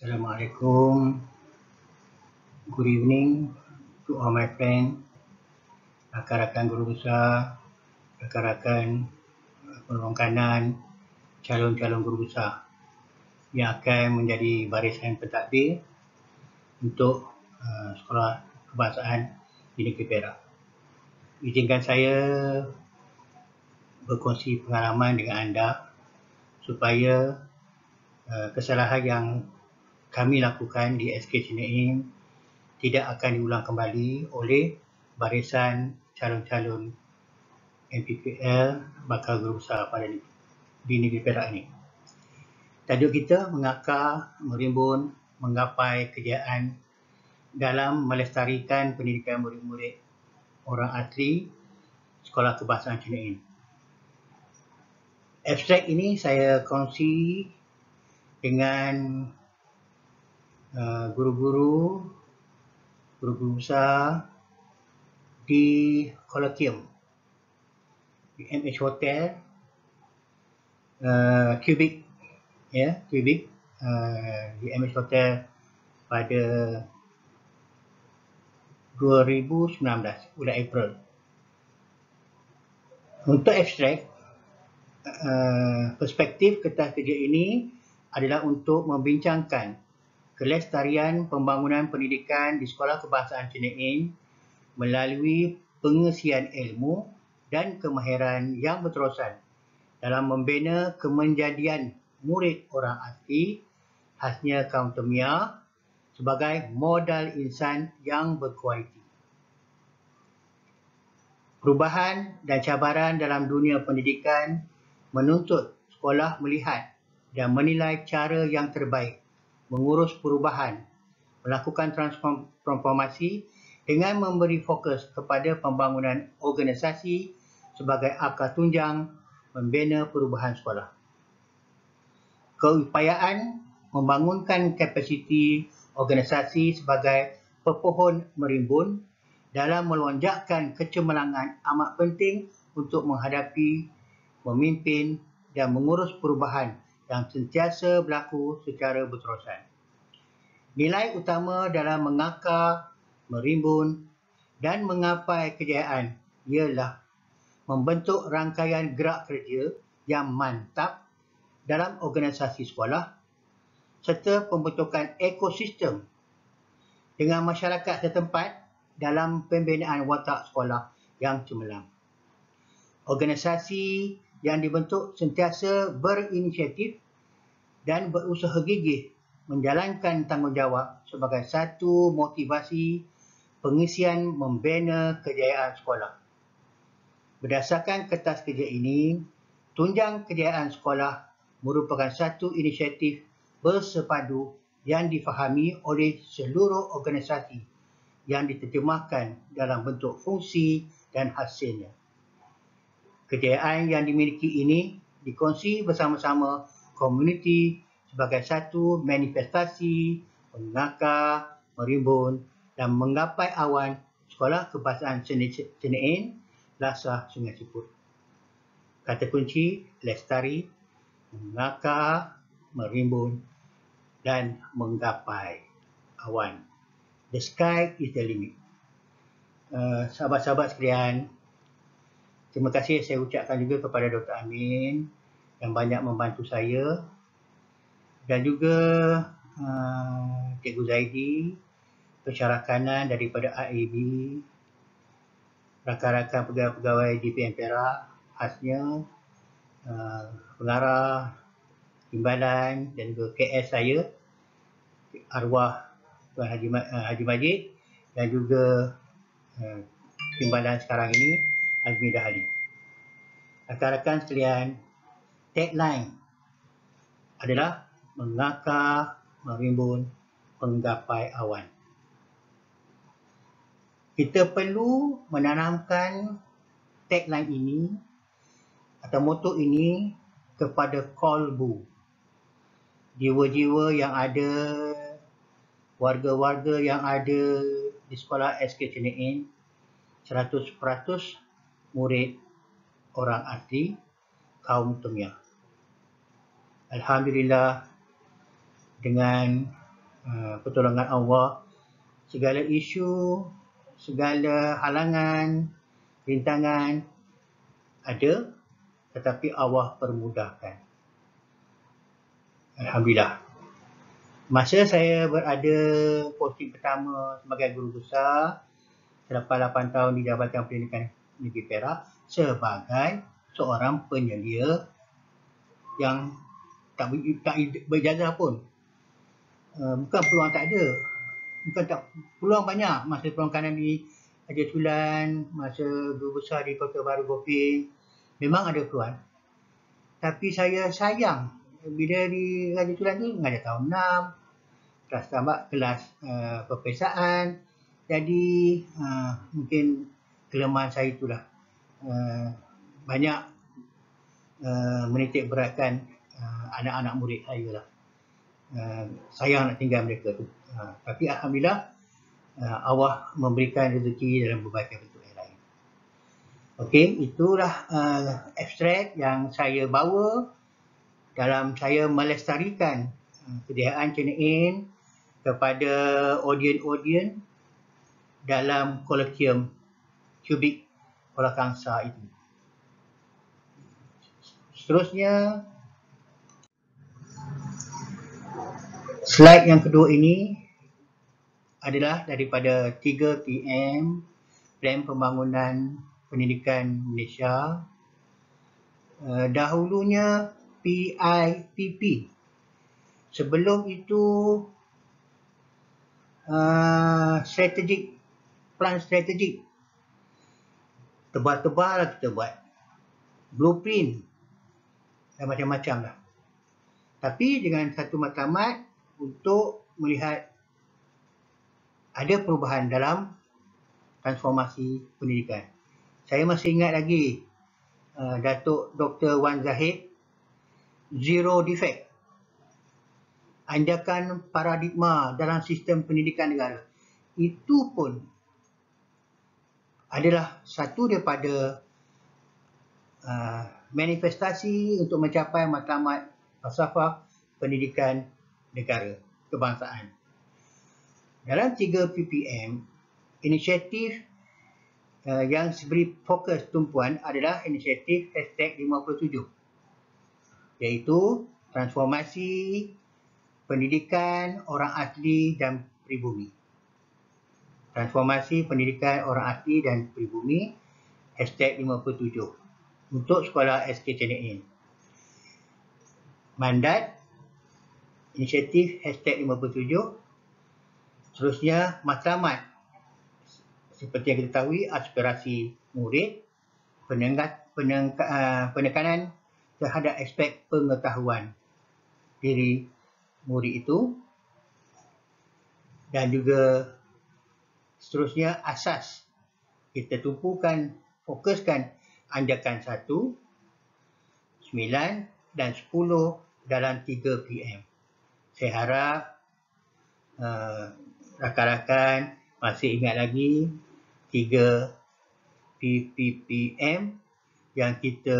Assalamualaikum. Good evening to all my friends, rakan-rakan guru besar, rakan-rakan penolong kanan, calon-calon guru besar yang akan menjadi barisan pentadbir untuk Sekolah Kebangsaan di Negeri Perak. Izinkan saya berkongsi pengalaman dengan anda supaya kesalahan yang kami lakukan di SK Cinain tidak akan diulang kembali oleh barisan calon-calon MPPL bakal guru besar di Negeri Perak ini. Tajuk kita mengakar, merimbun, menggapai kejayaan dalam melestarikan pendidikan murid-murid orang asli Sekolah Kebangsaan Cinain. Abstrak ini saya kongsi dengan guru-guru besar di Kolokium, di MH Hotel, Cubic, di MH Hotel pada 2019, bulan April. Untuk abstrak, perspektif kertas kerja ini adalah untuk membincangkan kelestarian pembangunan pendidikan di Sekolah Kebangsaan Cinain melalui pengesian ilmu dan kemahiran yang berterusan dalam membina kemenjadian murid orang asli khasnya kaum Temia sebagai modal insan yang berkualiti. Perubahan dan cabaran dalam dunia pendidikan menuntut sekolah melihat dan menilai cara yang terbaik mengurus perubahan, melakukan transformasi dengan memberi fokus kepada pembangunan organisasi sebagai akar tunjang membina perubahan sekolah. Keupayaan membangunkan kapasiti organisasi sebagai pepohon merimbun dalam melonjakkan kecemerlangan amat penting untuk menghadapi, memimpin dan mengurus perubahan yang sentiasa berlaku secara berterusan. Nilai utama dalam mengakar, merimbun dan menggapai kejayaan ialah membentuk rangkaian gerak kerja yang mantap dalam organisasi sekolah serta pembentukan ekosistem dengan masyarakat setempat dalam pembinaan watak sekolah yang cemerlang. Organisasi yang dibentuk sentiasa berinisiatif dan berusaha gigih menjalankan tanggungjawab sebagai satu motivasi pengisian membina kejayaan sekolah. Berdasarkan kertas kerja ini, tunjang kejayaan sekolah merupakan satu inisiatif bersepadu yang difahami oleh seluruh organisasi yang diterjemahkan dalam bentuk fungsi dan hasilnya. Kejayaan yang dimiliki ini dikongsi bersama-sama komuniti sebagai satu manifestasi mengakar, merimbun dan menggapai awan Sekolah Kebangsaan Cinain, Lasah Sungai Siput. Kata kunci lestari, mengakar, merimbun dan menggapai awan. The sky is the limit. Sahabat-sahabat sekalian, terima kasih saya ucapkan juga kepada Dr. Amin yang banyak membantu saya dan juga Cikgu Zaidi, pensyarakanan daripada IAB, rakan-rakan pegawai-pegawai DPM Perak, khasnya pengarah, timbalan dan juga KS saya, arwah Tuan Haji Majid dan juga timbalan sekarang ini, Azmi Dahali. Rakan-rakan sekalian, tagline adalah mengakar, merimbun, menggapai awan. Kita perlu menanamkan tagline ini atau moto ini kepada kolbu, jiwa-jiwa yang ada, warga-warga yang ada di sekolah SK Cinain, 100% murid orang asli kaum Temia. Alhamdulillah, dengan pertolongan Allah, segala isu, segala halangan, rintangan ada, tetapi Allah permudahkan. Alhamdulillah. Masa saya berada posting pertama sebagai guru besar, selepas 8 tahun di Jabatan Pendidikan Negeri Perak, sebagai seorang penyelia yang tak berijazah pun. Bukan peluang tak ada. Bukan tak, peluang banyak. Masa peluang kanan di Raja Sulan, masa guru besar di Kota Baru Gopeng, memang ada peluang. Tapi saya sayang bila di Raja Sulan tu mengajar tahun 6, kelas tambah kelas peperiksaan. Jadi mungkin kelemahan saya itulah. Banyak menitik beratkan anak-anak murid saya lah. Sayang nak tinggal mereka tu. Tapi Alhamdulillah Allah memberikan rezeki dalam berbagai bentuk yang lain. Okey, itulah abstrak yang saya bawa dalam saya melestarikan kejayaan Channel In kepada audien-audien dalam kolokvium kubik Polakangsa itu. Seterusnya, slide yang kedua ini adalah daripada 3 PM Plan Pembangunan Pendidikan Malaysia. Dahulunya PIPP. Sebelum itu plan strategik. Tebal-tebal lah kita buat. Blueprint dan macam-macam lah. Tapi dengan satu matlamat untuk melihat ada perubahan dalam transformasi pendidikan. Saya masih ingat lagi Datuk Dr. Wan Zahid, zero defect. Anjakan paradigma dalam sistem pendidikan negara. Itu pun adalah satu daripada manifestasi untuk mencapai matlamat falsafah pendidikan negara kebangsaan. Dalam 3 PPM, inisiatif yang diberi fokus tumpuan adalah inisiatif #57, iaitu transformasi pendidikan orang asli dan pribumi. Transformasi pendidikan orang asli dan pribumi #57 untuk sekolah SK Channel In. Mandat inisiatif #57. Seterusnya, matlamat seperti yang kita ketahui, aspirasi murid, penekanan terhadap aspek pengetahuan diri murid itu, dan juga seterusnya asas kita tumpukan, fokuskan anjakan 1, 9 dan 10 dalam 3 PM. Saya harap rakan-rakan masih ingat lagi 3 PPM yang kita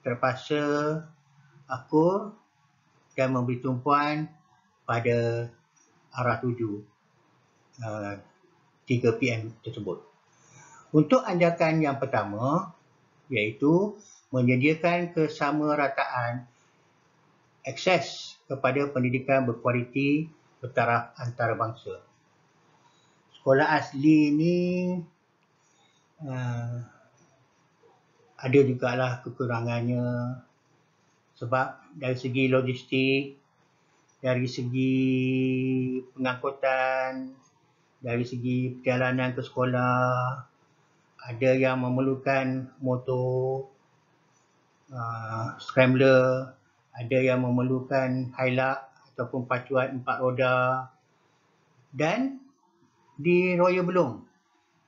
terpaksa akur dan memberi tumpuan pada arah tuju 3 PM tersebut. Untuk anjakan yang pertama, iaitu menyediakan kesamarataan akses kepada pendidikan berkualiti bertaraf antarabangsa. Sekolah asli ini ada jugalah kekurangannya, sebab dari segi logistik, dari segi pengangkutan, dari segi perjalanan ke sekolah, ada yang memerlukan motor scrambler, ada yang memerlukan Hilux ataupun pacuan 4 roda, dan di Raya Belong,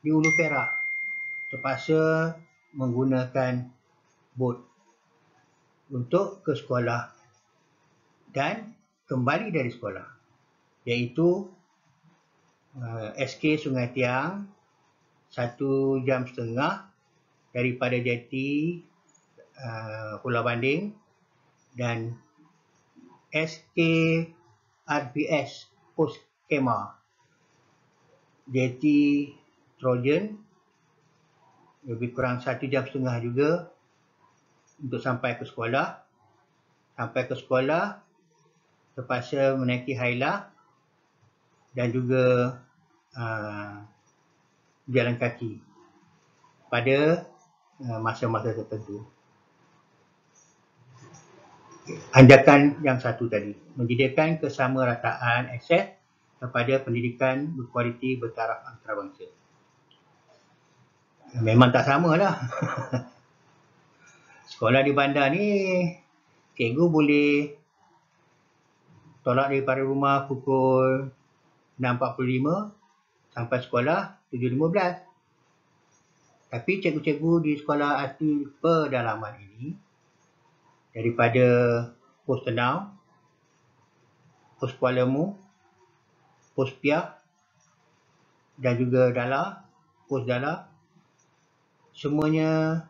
di Ulu Perak, terpaksa menggunakan bot untuk ke sekolah dan kembali dari sekolah, iaitu SK Sungai Tiang 1.5 jam daripada Jati Pulau Banding, dan SK RPS pos kemah JT Trojan, lebih kurang 1 jam setengah juga untuk sampai ke sekolah. Sampai ke sekolah, terpaksa menaiki Haila dan juga jalan kaki pada masa-masa tertentu. Anjakan yang satu tadi, menyediakan kesamarataan akses kepada pendidikan berkualiti bertaraf antarabangsa. Memang tak samalah. Sekolah di bandar ni, cikgu boleh tolak daripada rumah pukul 6.45 sampai sekolah 7.15. Tapi cikgu-cikgu di sekolah asli pedalaman ini, daripada Pos Tenau, Pos Kuala Mu, Pos Piah dan juga Dala, Pos Dala, semuanya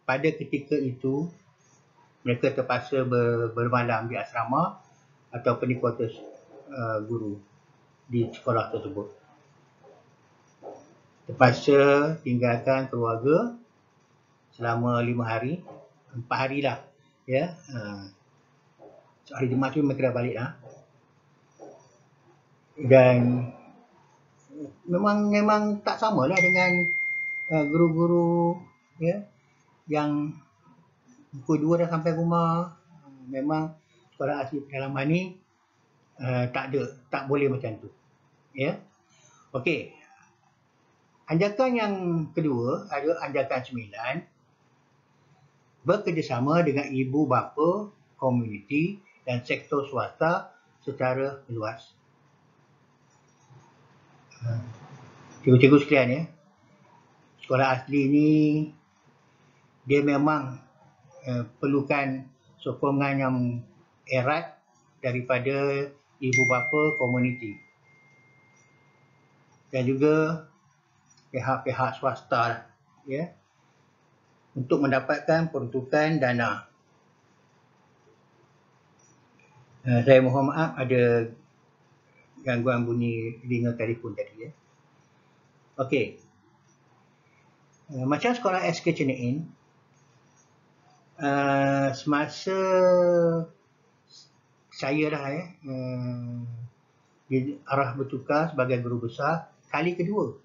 pada ketika itu mereka terpaksa bermalam di asrama ataupun di kuartus guru di sekolah tersebut. Terpaksa tinggalkan keluarga selama 5 hari, 4 hari lah, ya. Hari Jumaat tu mereka dah balik lah. Dan memang tak samalah dengan guru-guru, ya, yang pukul 2 dah sampai rumah. Memang sekolah asli pedalaman ni tak boleh macam tu, ya. Okey. Anjakan yang kedua adalah anjakan 9, bekerjasama dengan ibu bapa, komuniti dan sektor swasta secara luas. Cikgu-cikgu sekalian, ya, sekolah asli ni dia memang perlukan sokongan yang erat daripada ibu bapa, komuniti dan juga pihak-pihak swasta, ya, untuk mendapatkan peruntukan dana. Saya mohon maaf ada gangguan bunyi ringa telefon tadi, ya. Okey. Macam sekolah SK Cenein, semasa saya dah, ya, di arah bertukar sebagai guru besar kali kedua.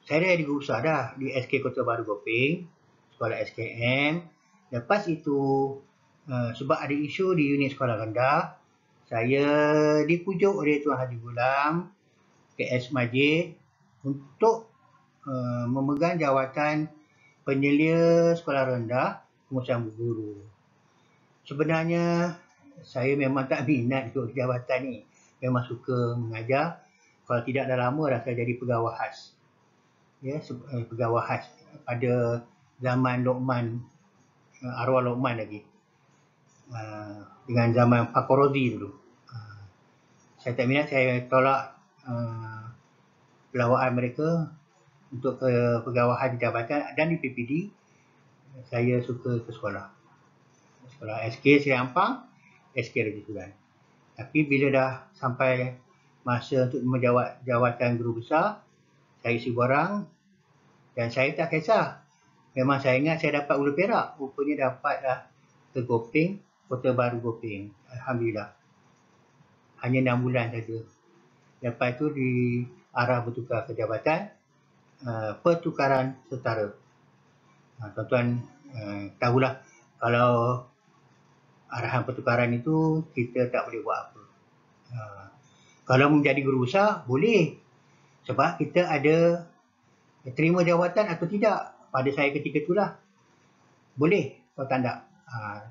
Saya dah jadi guru besar dah di SK Kota Baru Gopeng, sekolah SKM. Lepas itu, sebab ada isu di unit sekolah rendah, saya dipujuk oleh Tuan Haji Gulam, KS Majid, untuk memegang jawatan penyelia sekolah rendah pengurusan guru. Sebenarnya, saya memang tak minat untuk jawatan ni. Memang suka mengajar. Kalau tidak dah lama dah saya jadi pegawai khas. Ya, pegawai khas pada zaman Luqman, arwah Luqman lagi, dengan zaman Pak Rozi dulu. Saya tak minat, saya tolak pelawaan mereka untuk ke pegawai khas di jabatan dan di PPD. Saya suka ke sekolah SK Seri Ampang, SK Raja Sudan. Tapi bila dah sampai masa untuk menjawat jawatan guru besar, saya isi borang dan saya tak kisah. Memang saya ingat saya dapat Ulu Perak. Rupanya dapat dah ke Gopeng, Kota Baru Gopeng. Alhamdulillah. Hanya 6 bulan saja. Lepas tu di arah bertukar ke jabatan pertukaran setara. Tuan-tuan tahulah kalau arahan pertukaran itu kita tak boleh buat apa. Kalau menjadi guru besar boleh, sebab kita ada terima jawatan atau tidak. Pada saya ketika itulah boleh atau tak.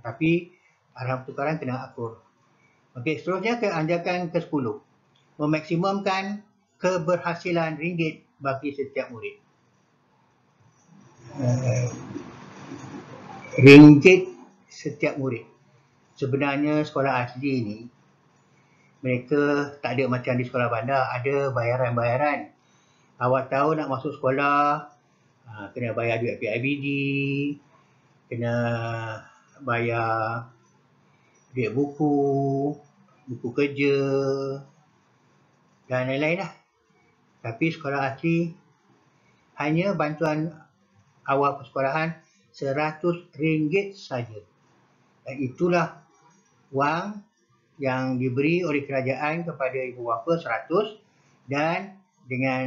Tapi arahan pertukaran kena akur. Okey, seterusnya ke anjakan ke-10, memaksimumkan keberhasilan ringgit bagi setiap murid. Ringgit setiap murid. Sebenarnya sekolah asli ni mereka tak ada macam di sekolah bandar, ada bayaran-bayaran. Awak tahu nak masuk sekolah, kena bayar duit PIBD, kena bayar duit buku, buku kerja dan lain-lain lah. Tapi sekolah asli hanya bantuan awal persekolahan RM100 saja. Dan itulah wang yang diberi oleh kerajaan kepada ibu bapa 100, dan dengan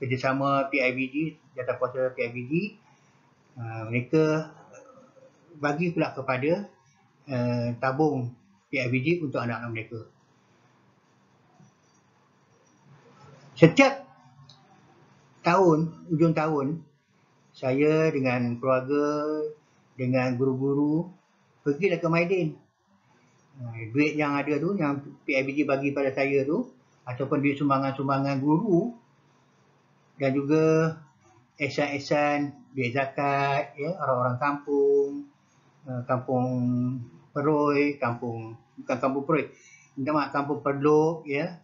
kerjasama PIBG, Jawatan PIBG, mereka bagi pula kepada tabung PIBG untuk anak-anak mereka. Setiap tahun, hujung tahun, saya dengan keluarga, dengan guru-guru pergilah ke Maidin. Duit yang ada tu, yang PIBG bagi pada saya tu, ataupun duit sumbangan-sumbangan guru dan juga ihsan-ihsan duit zakat, ya, orang-orang kampung, kampung Peroi, bukan kampung Peroi, kampung Perlok, ya,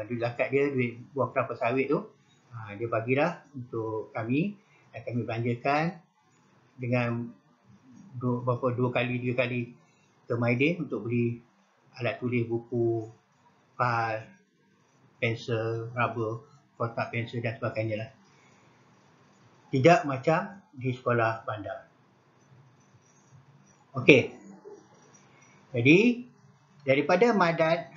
duit zakat dia, duit buah kelapa sawit tu, dia bagilah untuk kami, dan kami belanjakan dengan 2 kali 3 kali ke Maidin untuk beli alat tulis, buku, file, pensel, rubber, kotak pensel dan sebagainya lah. Tidak macam di sekolah bandar. Okey. Jadi daripada mandat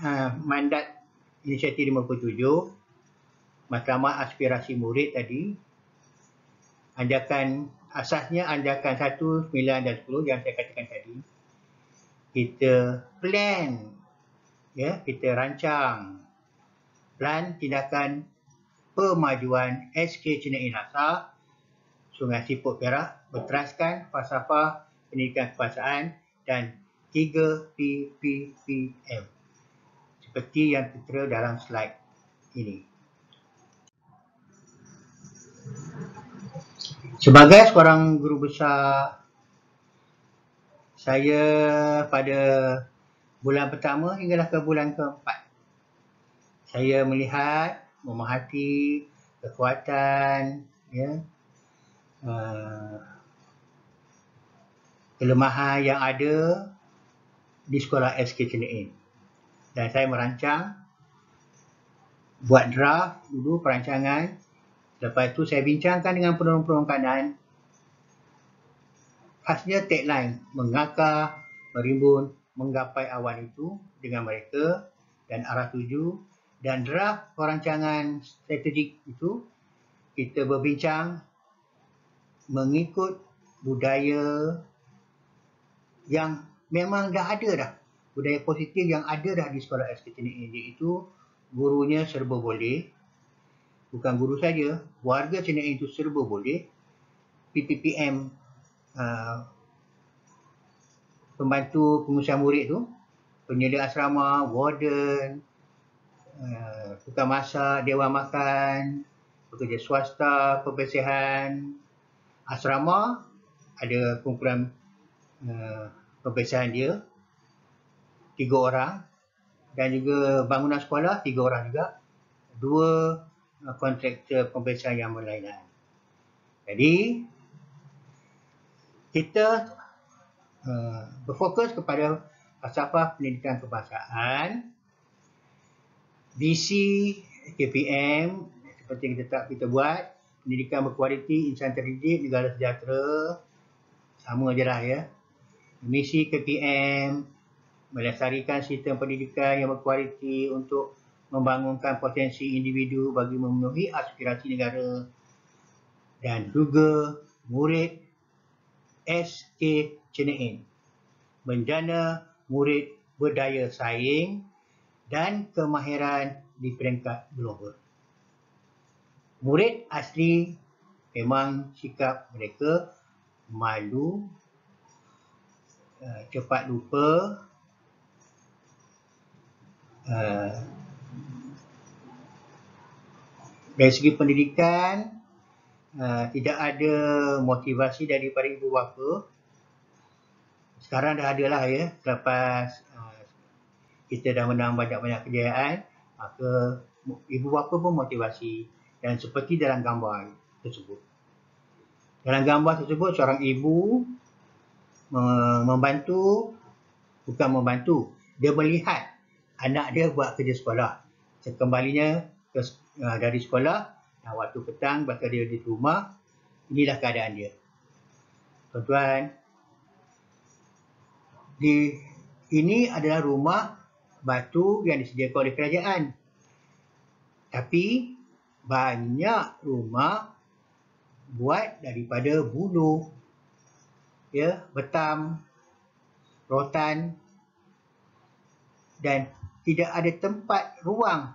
Inisiatif 57, Matlamat Aspirasi Murid tadi, asasnya anjakan 1, 9 dan 10 yang saya katakan tadi, kita plan, ya, kita rancang plan tindakan pemajuan SK Cina Inasa Sungai Siput Perak berteraskan falsafah pendidikan kebangsaan dan 3 PPPM seperti yang tertera dalam slide ini. Sebagai seorang guru besar, saya pada bulan pertama hinggalah ke bulan keempat, saya melihat, memerhati kekuatan, ya, kelemahan yang ada di sekolah SK Cina In. Dan saya merancang, buat draft dulu perancangan. Lepas itu saya bincangkan dengan penolong-penolong kanan. Khasnya tagline, mengakar, merimbun, menggapai awan itu dengan mereka dan arah tuju. Dan draft perancangan strategik itu kita berbincang mengikut budaya yang memang dah ada dah. Budaya positif yang ada dah di sekolah SK Cina In, iaitu gurunya serba boleh. Bukan guru saja, warga Cina In itu serba boleh. PPPM, pembantu pengurusan murid tu, penyedia asrama, warden, tukang masak, dewan makan, pekerja swasta, pembersihan asrama, ada kumpulan pembersihan dia 3 orang, dan juga bangunan sekolah 3 orang juga, 2 kontraktor pembersihan yang berlainan. Jadi kita berfokus kepada falsafah pendidikan kebangsaan, visi KPM seperti yang kita buat, pendidikan berkualiti, insan terdidik, negara sejahtera, sama je lah, ya. Misi KPM, melestarikan sistem pendidikan yang berkualiti untuk membangunkan potensi individu bagi memenuhi aspirasi negara, dan juga murid SK Cina In menjana murid berdaya saing dan kemahiran di peringkat global. Murid asli memang sikap mereka malu, cepat lupa, dari segi pendidikan tidak ada motivasi daripada ibu bapa. Sekarang dah ada lah, ya, selepas kita dah menang banyak-banyak kejayaan, maka ibu bapa pun motivasi. Dan seperti dalam gambar tersebut. Dalam gambar tersebut, seorang ibu membantu, bukan membantu, dia melihat anak dia buat kerja sekolah. Sekembalinya dari sekolah, waktu petang bakal dia di rumah, inilah keadaan dia. Tuan-tuan, ini adalah rumah batu yang disediakan oleh kerajaan. Tapi banyak rumah buat daripada buluh, betam, rotan, dan tidak ada tempat ruang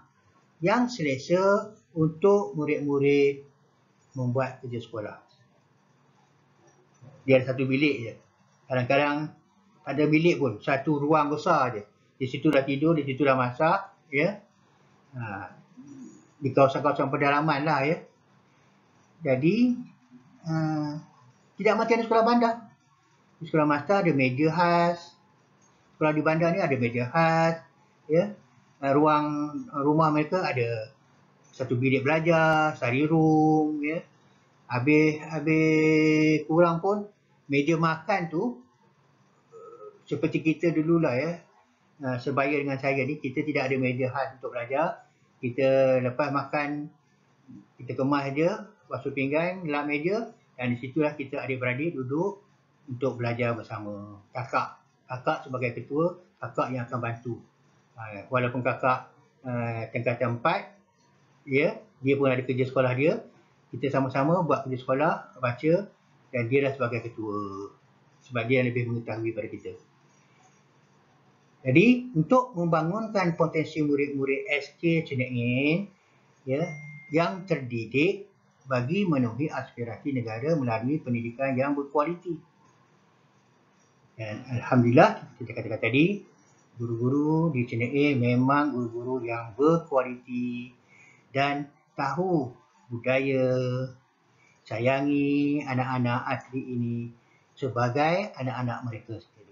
yang selesa untuk murid-murid membuat kerja sekolah. Dia ada satu bilik je. Kadang-kadang tak ada bilik pun, satu ruang besar je. Di situ dah tidur, di situ dah masak, di kawasan-kawasan pedalaman lah, Jadi tidak macam di sekolah bandar. Di sekolah master ada meja khas. Sekolah di bandar ni ada meja khas, ruang rumah mereka ada satu bilik belajar, study room, Habis kurang pun meja makan tu seperti kita dululah, sebaya dengan saya ni, kita tidak ada meja khas untuk belajar. Kita lepas makan, kita kemas je, basuh pinggan, lap meja, dan di situlah kita adik-beradik duduk untuk belajar bersama. Kakak sebagai ketua, kakak yang akan bantu. Walaupun kakak tingkatan 4, dia pun ada kerja sekolah dia, kita sama-sama buat kerja sekolah, baca, dan dia dah sebagai ketua. Sebab dia lebih mengetahui daripada kita. Jadi, untuk membangunkan potensi murid-murid SK Cene'in, yang terdidik bagi memenuhi aspirasi negara melalui pendidikan yang berkualiti. Dan Alhamdulillah, kita katakan tadi, guru-guru di Cene'in memang guru-guru yang berkualiti dan tahu budaya, sayangi anak-anak atlet ini sebagai anak-anak mereka sendiri.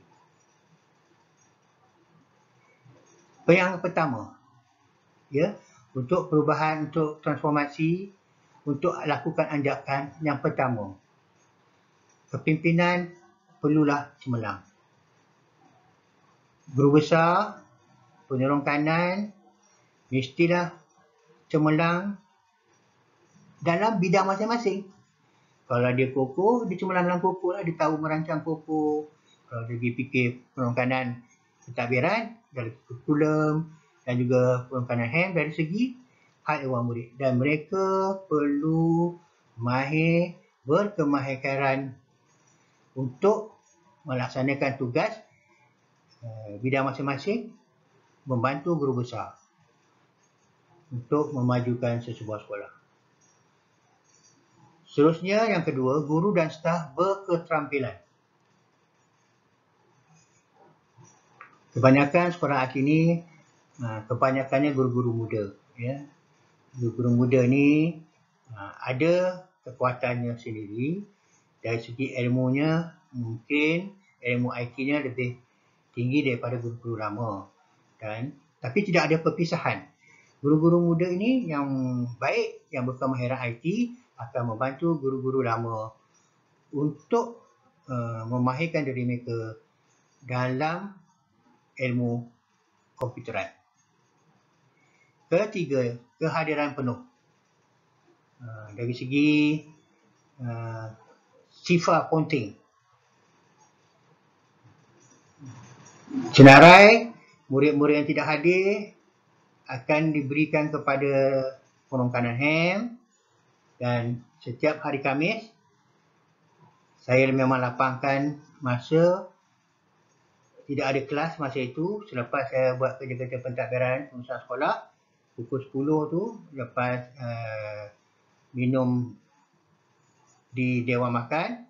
Yang pertama, untuk perubahan, untuk transformasi, untuk lakukan anjakan, yang pertama, kepimpinan perlulah cemerlang. Guru besar, penyerong kanan, mestilah cemerlang dalam bidang masing-masing. Kalau dia kokoh, dia cemerlang dalam kokoh lah. Dia tahu merancang kokoh. Kalau dia pergi fikir penyerong kanan pentadbiran, dari kurikulum, dan juga penyerong kanan HEM dari segi hak ehwal murid. Dan mereka perlu berkemahiran untuk melaksanakan tugas bidang masing-masing, membantu guru besar untuk memajukan sesebuah sekolah. Seterusnya, yang kedua, guru dan staf berketerampilan. Kebanyakan sekolah art ini, kebanyakannya guru-guru muda. Guru-guru muda ni ada kekuatannya sendiri. Dari segi ilmunya, mungkin ilmu IT-nya lebih tinggi daripada guru-guru lama. Tapi tidak ada perpisahan. Guru-guru muda ini yang baik, yang berkemahiran IT, akan membantu guru-guru lama untuk memahirkan diri mereka dalam ilmu komputeran. Ketiga, kehadiran penuh. Dari segi sifat penting. Senarai, murid-murid yang tidak hadir akan diberikan kepada penyerong kanan HEM, dan setiap hari Khamis, saya memang lapangkan masa. Tidak ada kelas masa itu. Selepas saya buat kerja-kerja pentadbiran pengurusan sekolah, pukul 10 tu, lepas minum di Dewan Makan,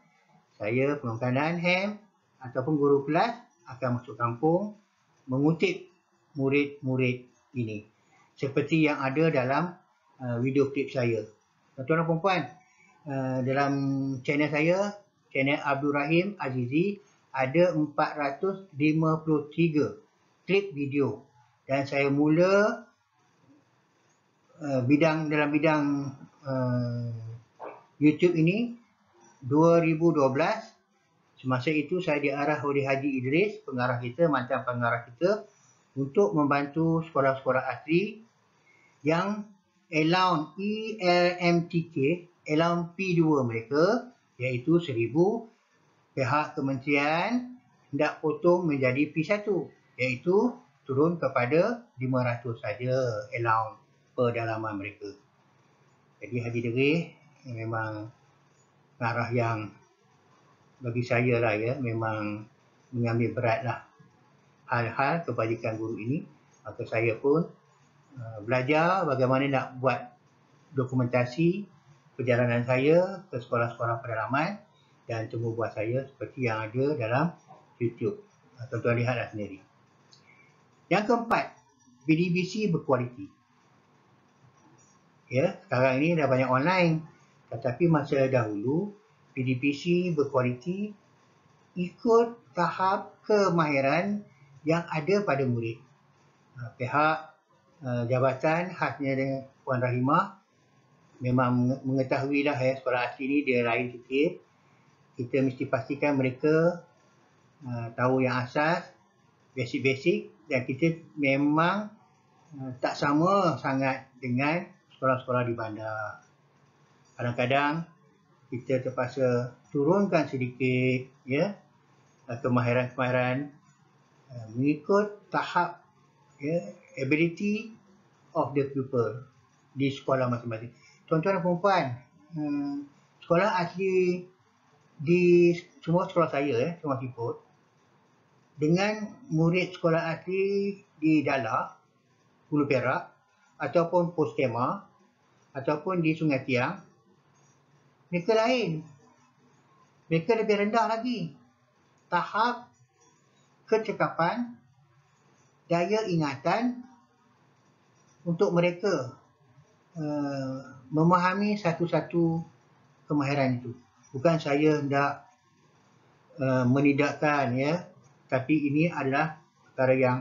saya, penyerong kanan HEM ataupun guru kelas akan masuk kampung mengutip murid-murid ini. Seperti yang ada dalam video klip saya. Tuan-tuan dan puan-puan, dalam channel saya, channel Abdul Rahim Azizi, ada 453 klip video. Dan saya mula dalam bidang YouTube ini 2012. Semasa itu saya diarah oleh Haji Idris, pengarah kita, mantan pengarah kita, untuk membantu sekolah-sekolah asli yang allowance ELMTK, allowance P2 mereka iaitu 1,000, pihak kementerian hendak potong menjadi P1 iaitu turun kepada 500 saja allowance perdalaman mereka. Jadi Haji Derih memang arah yang bagi saya lah ya, memang mengambil beratlah hal-hal kebajikan guru ini. Maka saya pun belajar bagaimana nak buat dokumentasi perjalanan saya ke sekolah-sekolah pedalaman dan temu buat saya seperti yang ada dalam YouTube. Tuan-tuan lihatlah sendiri. Yang keempat, PDBC berkualiti. Ya, sekarang ini dah banyak online, tetapi masa dahulu PDBC berkualiti ikut tahap kemahiran yang ada pada murid. Pihak jabatan khasnya dengan Puan Rahimah memang mengetahuilah ya, sekolah asli ni dia lain sikit. Kita mesti pastikan mereka tahu yang asas, basic-basic, dan kita memang tak sama sangat dengan sekolah-sekolah di bandar. Kadang-kadang kita terpaksa turunkan sedikit ya kemahiran-kemahiran mengikut tahap ability of the pupil di sekolah masing-masing. Tuan-tuan dan puan-puan, sekolah asli di semua sekolah saya, semua Siput, dengan murid sekolah asli di Dalah, Hulu Perak, ataupun Postema, ataupun di Sungai Tiang, mereka lain. Mereka lebih rendah lagi. Tahap kecekapan, daya ingatan untuk mereka memahami satu-satu kemahiran itu. Bukan saya hendak menidakkan ya, tapi ini adalah perkara yang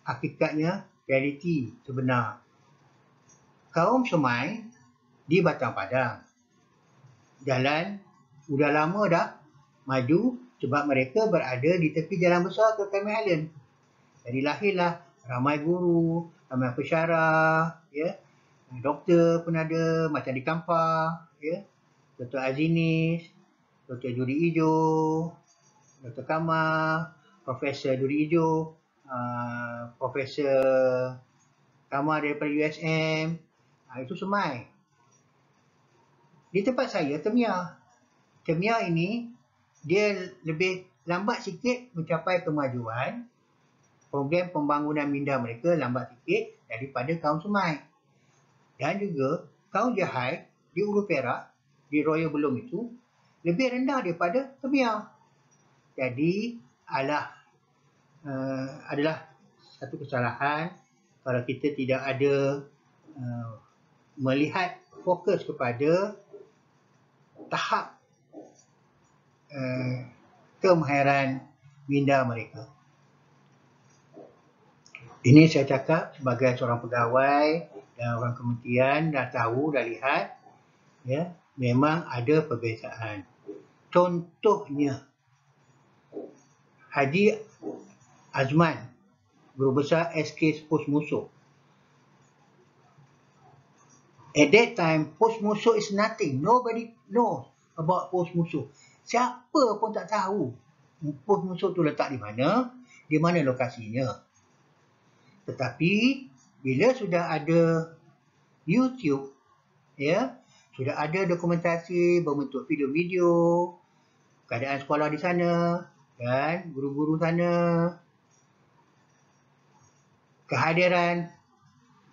hakikatnya realiti sebenar. Kaum Semai di Batang Padang, jalan sudah lama dah maju sebab mereka berada di tepi jalan besar ke Kamil Island. Jadi lahirlah ramai guru, ramai pensyarah, ya. Doktor pun ada, macam di Kampar, ya. Dr. Azinis, Dr. Juri Ijo, Dr. Kamal, Profesor Juri Ijo, Profesor Kamal daripada USM, itu Semai. Di tempat saya, Temia. Temia ini, dia lebih lambat sikit mencapai kemajuan. Program pembangunan minda mereka lambat sikit daripada kaum Semai. Dan juga kaum Jahai di Hulu Perak, di Royal Belum itu, lebih rendah daripada Temia. Jadi, adalah satu kesalahan kalau kita tidak ada melihat fokus kepada tahap kemahiran minda mereka. Ini saya cakap sebagai seorang pegawai dan orang kementerian dah tahu, dah lihat, ya, memang ada perbezaan. Contohnya, Haji Azman, Guru Besar SK Pos Musuh. At that time, Pos Musuh is nothing. Nobody knows about Pos Musuh. Siapa pun tak tahu Pos Musuh tu letak di mana lokasinya. Tetapi bila sudah ada YouTube, ya, sudah ada dokumentasi berbentuk video-video keadaan sekolah di sana dan guru-guru sana, kehadiran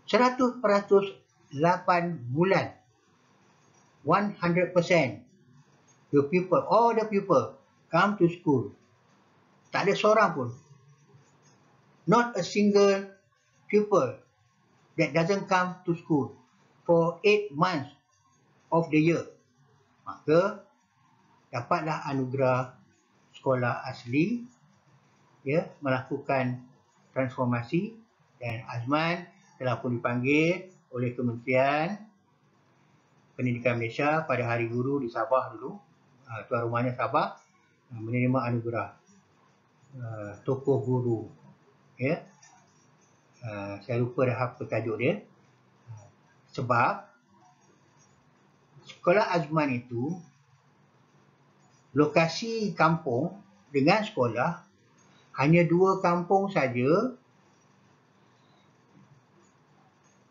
100% 8 bulan, 100%, the people, all the people come to school. Tak ada seorang pun, not a single pupil that doesn't come to school for 8 months of the year. Maka dapatlah anugerah sekolah asli, ya, melakukan transformasi, dan Azman telah pun dipanggil oleh Kementerian Pendidikan Malaysia pada Hari Guru di Sabah dulu. Tuan rumahnya Sabah, menerima anugerah tokoh guru, ya. Saya lupa dah apa tajuk dia. Sebab sekolah Azman itu lokasi kampung dengan sekolah hanya 2 kampung saja,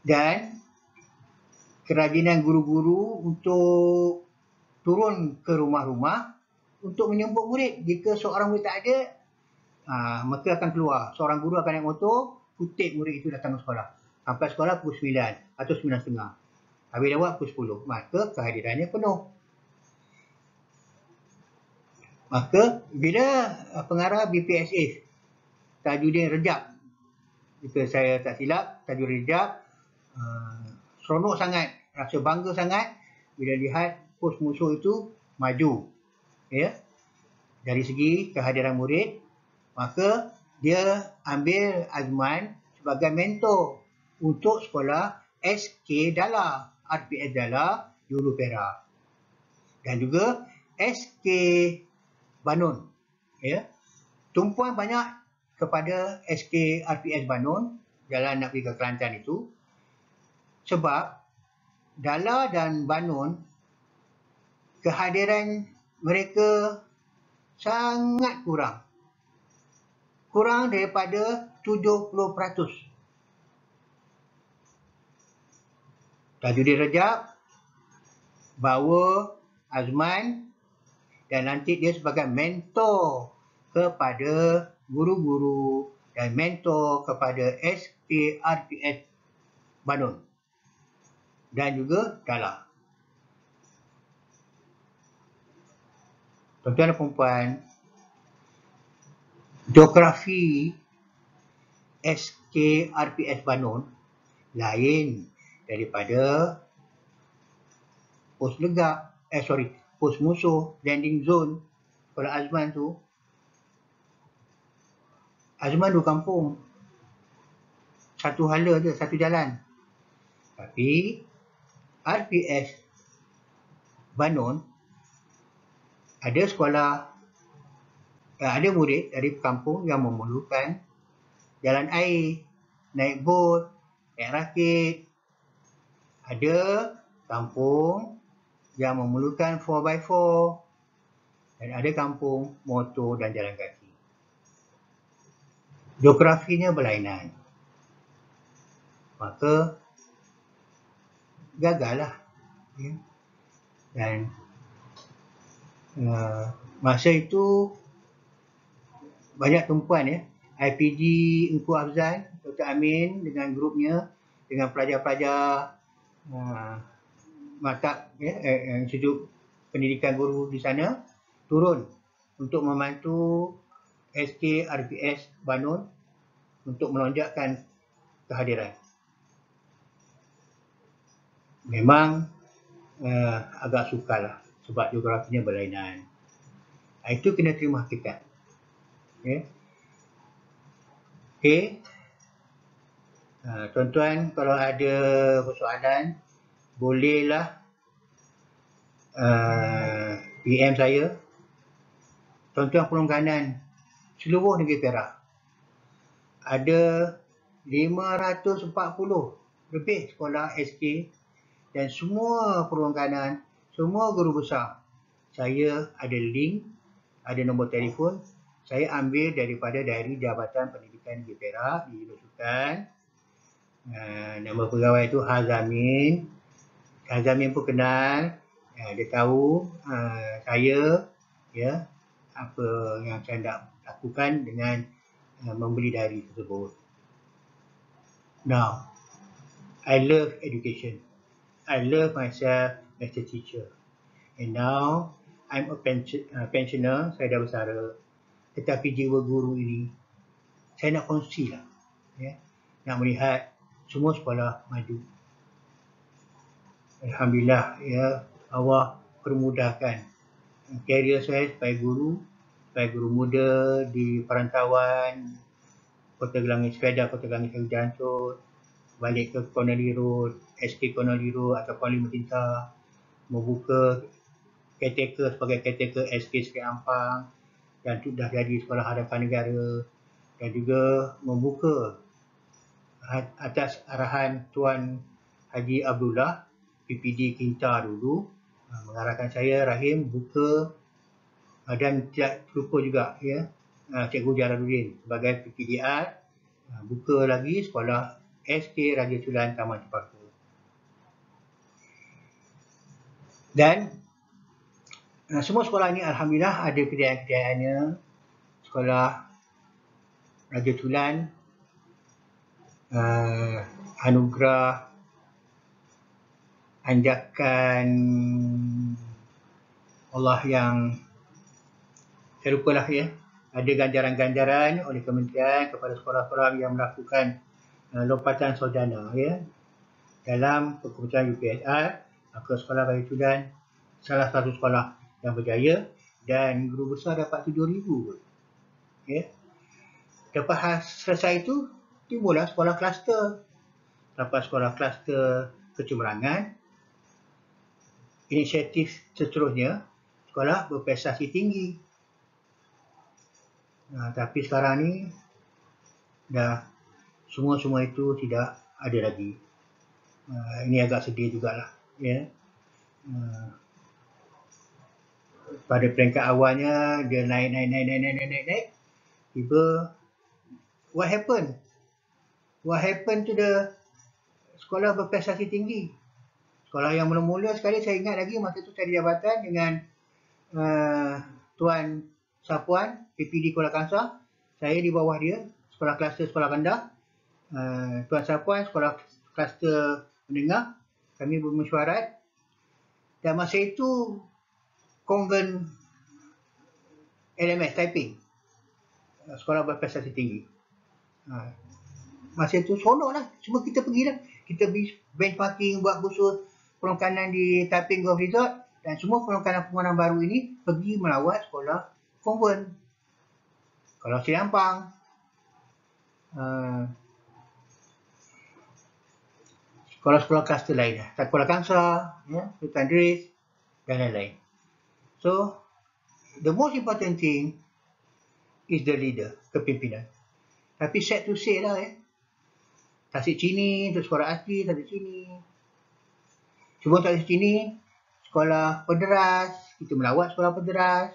dan kerajinan guru-guru untuk turun ke rumah-rumah untuk menjemput murid. Jika seorang murid tak ada, maka akan keluar. Seorang guru akan naik motor, kutip murid itu datang ke sekolah. Sampai sekolah pukul 9 atau 9.30. Habis lewat pukul 10. Maka kehadirannya penuh. Maka bila pengarah BPSA Tajuddin Rejab, jika saya tak silap, Tajuddin Rejab seronok sangat, rasa bangga sangat bila lihat pos musuh itu maju, ya, dari segi kehadiran murid. Maka dia ambil Azman sebagai mentor untuk sekolah SK Dala, RPS Dala, Hulu Perak, dan juga SK Banun, ya. Tumpuan banyak kepada SK RPS Banun jalan nak pergi ke Kelantan itu, sebab Dala dan Banun kehadiran mereka sangat kurang daripada 70%. Tajuddin Rejab bawa Azman dan nanti dia sebagai mentor kepada guru-guru dan mentor kepada SKRPS Banun dan juga Dala. Tuan-tuan dan puan-puan, geografi SKRPS Banun lain daripada pos legap, pos musuh, landing zone. Kalau Azman tu, Azman 2 kampung, satu hala je, satu jalan. Tapi RPS Banun ada sekolah, ada murid dari kampung yang memerlukan jalan air, naik bot, naik rakit. Ada kampung yang memerlukan 4x4 dan ada kampung motor dan jalan kaki. Geografinya berlainan. Maka gagallah. Ya. Dan masa itu banyak tumpuan, ya. IPG Engku Afzal, Dr. Amin dengan grupnya, dengan pelajar-pelajar maktab, ya, Institut Pendidikan Guru di sana, turun untuk membantu SK RPS Banun untuk melonjakkan kehadiran. Memang agak sukarlah sebab geografinya berlainan. Itu kena terima hakikat. Okay. Okey. Tuan-tuan, kalau ada persoalan, bolehlah PM saya. Tuan-tuan perlengkanan seluruh negeri Perak, ada 540 lebih sekolah SK dan semua perlengkanan, semua guru besar. Saya ada link, ada nombor telefon. Saya ambil dari Jabatan Pendidikan Negeri Perak di Nusukan. Nama pegawai itu Hazamin. Hazamin pun kenal. Dia tahu saya, ya, apa yang saya nak lakukan dengan membeli diary tersebut. Now, I love education. I love myself as a teacher. And now, I'm a pensioner, saya dah bersara. Tetapi jiwa guru ini, saya nak kongsilah. Ya, nak melihat semua sekolah maju. Alhamdulillah, ya, Allah permudahkan karier saya sebagai guru muda di perantauan Kota Gelangit Sepeda, Kota Gelangit Jancur, balik ke Connolly Road, SK Connolly Road atau Kuala Merintah, membuka caretaker sebagai caretaker SK Sekek Ampang dan sudah jadi sekolah hadapan negara, dan juga membuka atas arahan Tuan Haji Abdullah, PPD Kinta dulu, mengarahkan saya, Rahim, buka dan tidak lupa juga ya, Cikgu Jalaluddin sebagai PPDR, buka lagi sekolah SK Raja Sulan Taman Cempaka. Dan semua sekolah ini alhamdulillah ada kejayaan-kejayaannya. Sekolah Raja Sulan, anugerah, anjakan Allah yang saya lupalah ya, ada ganjaran-ganjaran oleh kementerian kepada sekolah-sekolah yang melakukan lompatan sarjana ya dalam perkumpulan UPSR. Maka sekolah Raja Sulan salah satu sekolah yang berjaya dan guru besar dapat 7,000 ya. Lepas selesai itu timbullah sekolah kluster. Lepas sekolah kluster kecemerlangan, inisiatif seterusnya sekolah berprestasi tinggi. Tapi sekarang ni dah semua itu tidak ada lagi. Ini agak sedih jugalah ya. Pada peringkat awalnya dia naik. Tiba what happened to the sekolah berprestasi tinggi? Sekolah yang mula-mula sekali saya ingat lagi masa tu saya di jabatan dengan Tuan Sapuan, PPD Kuala Kangsar. Saya di bawah dia, sekolah kluster sekolah rendah. Tuan Sapuan, sekolah kluster menengah. Kami bermesyuarat. Dan masa itu, konven LMS, typing. Sekolah berprestasi tinggi. Masa itu seronok lah. Cuma kita pergi lah. Kita benchmarking, buat kursus perongkanan di Typing Golf Resort. Dan semua perongkanan-perongkanan baru ini pergi melawat sekolah konven. Kalau Sirampang, sekolah-sekolah kluster lain, Kuala Kangsar, Sultan Idris dan lain-lain. So, the most important thing is the leader, kepimpinan. Tapi sad to say lah Tasik Chini untuk sekolah asli, Tasik Chini. Cuma Tasik Chini, sekolah pederas, kita melawat sekolah pederas.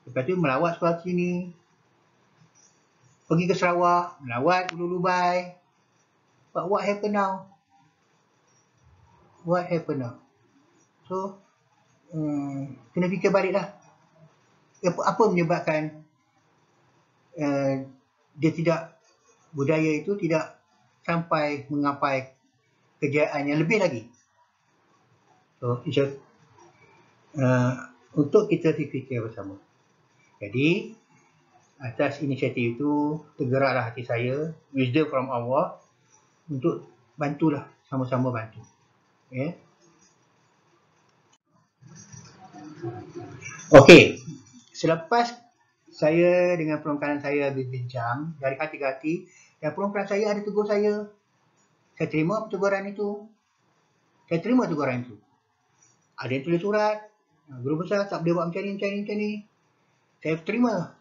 Lepas tu melawat sekolah sini. Pergi ke Sarawak, melawat Ulu Lubai. But what happened now? What happened now? So, kena fikir balik lah. Apa menyebabkan dia tidak, budaya itu tidak sampai mengapai kejayaan yang lebih lagi. So, untuk kita fikir bersama. Jadi, atas inisiatif itu, tergeraklah hati saya, wisdom from Allah, untuk bantulah, sama-sama bantu. Ya. Okey, selepas saya dengan perongkanan saya berbincang dari hati ke hati, dan perongkanan saya ada tegur saya. Saya terima teguran itu. Ada yang tulis surat, guru besar tak boleh buat macam ni. Saya terima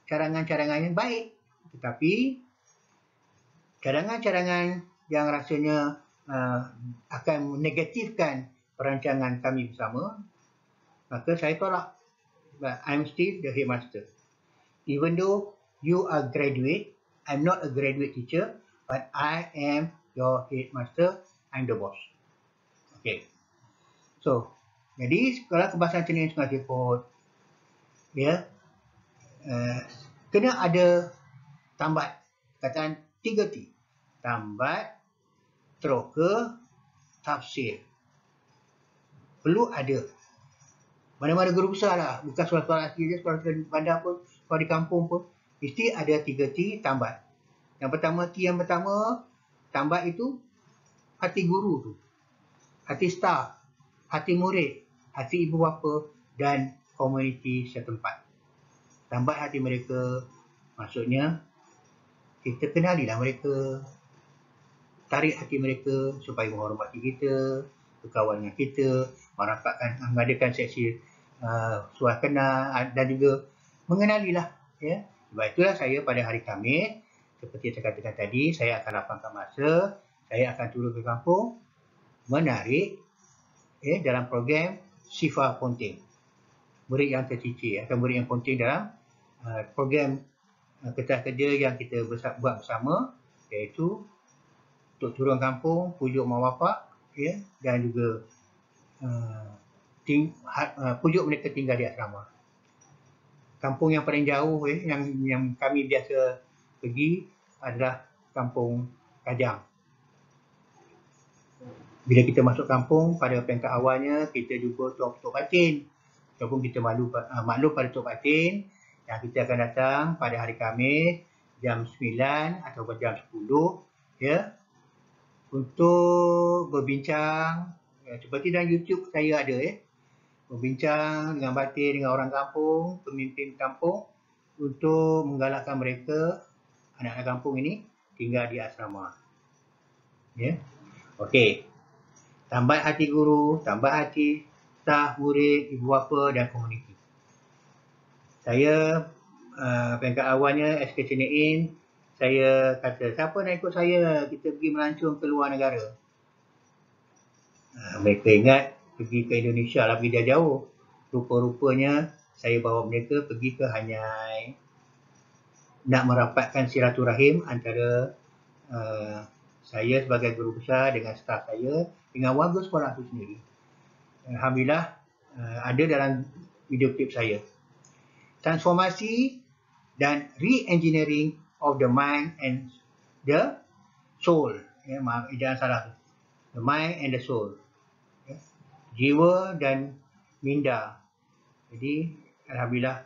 cadangan-cadangan yang baik. Tetapi cadangan-cadangan yang rasanya akan menegatifkan perancangan kami bersama, maka saya tolak. But I'm still the headmaster. Even though you are graduate, I'm not a graduate teacher, but I am your headmaster, I'm the boss. Okay. So, jadi sekolah kebahasaan Cina Sungai Siput, ya, kena ada tambat, kataan 3T. Tambat, teroka, tafsir. Perlu ada. Mana-mana guru besar lah, bukan sekolah-sekolah asli je, sekolah bandar pun, sekolah di kampung pun, mesti ada 3T tambat. Yang pertama, tambat itu hati guru tu, hati staf, hati murid, hati ibu bapa dan komuniti setempat. Tambat hati mereka, maksudnya kita kenalilah mereka, tarik hati mereka supaya menghormati kita, berkawan dengan kita, mengadakan sesi suara kenal dan juga mengenalilah. Ya. Sebab itulah saya pada hari Khamis seperti saya katakan tadi, saya akan lapangkan masa, saya akan turun ke kampung menarik dalam program Sifar Ponting, murid yang tercicir atau murid yang ponting dalam program kertas kerja yang kita buat bersama, iaitu untuk turun kampung, pujuk mak bapak dan juga pujuk mereka tinggal di asrama. Kampung yang paling jauh yang kami biasa pergi adalah Kampung Kajang. Bila kita masuk kampung, pada peringkat awalnya kita jumpa Tok Batin. Walaupun kita maklum pada Tok Batin, yang kita akan datang pada hari Khamis jam 9 atau jam 10 untuk berbincang, seperti dalam YouTube saya ada berbincang dengan Batin, dengan orang kampung, pemimpin kampung, untuk menggalakkan mereka, anak-anak kampung ini, tinggal di asrama. Okey. Tambat hati guru, tambat hati staf, murid, ibu bapa dan komuniti. Saya peringkat awalnya SK Cinein, saya kata, siapa nak ikut saya, kita pergi melancong ke luar negara. Mereka ingat pergi ke Indonesia lah, pergi jauh. Rupa-rupanya saya bawa mereka pergi ke Hanyai, nak merapatkan silaturahim antara saya sebagai guru besar dengan staf saya, dengan warga sekolah itu sendiri. Alhamdulillah, ada dalam video klip saya. Transformasi dan re-engineering of the mind and the soul. Maaf, jangan salah. The mind and the soul. Jiwa dan minda. Jadi, alhamdulillah,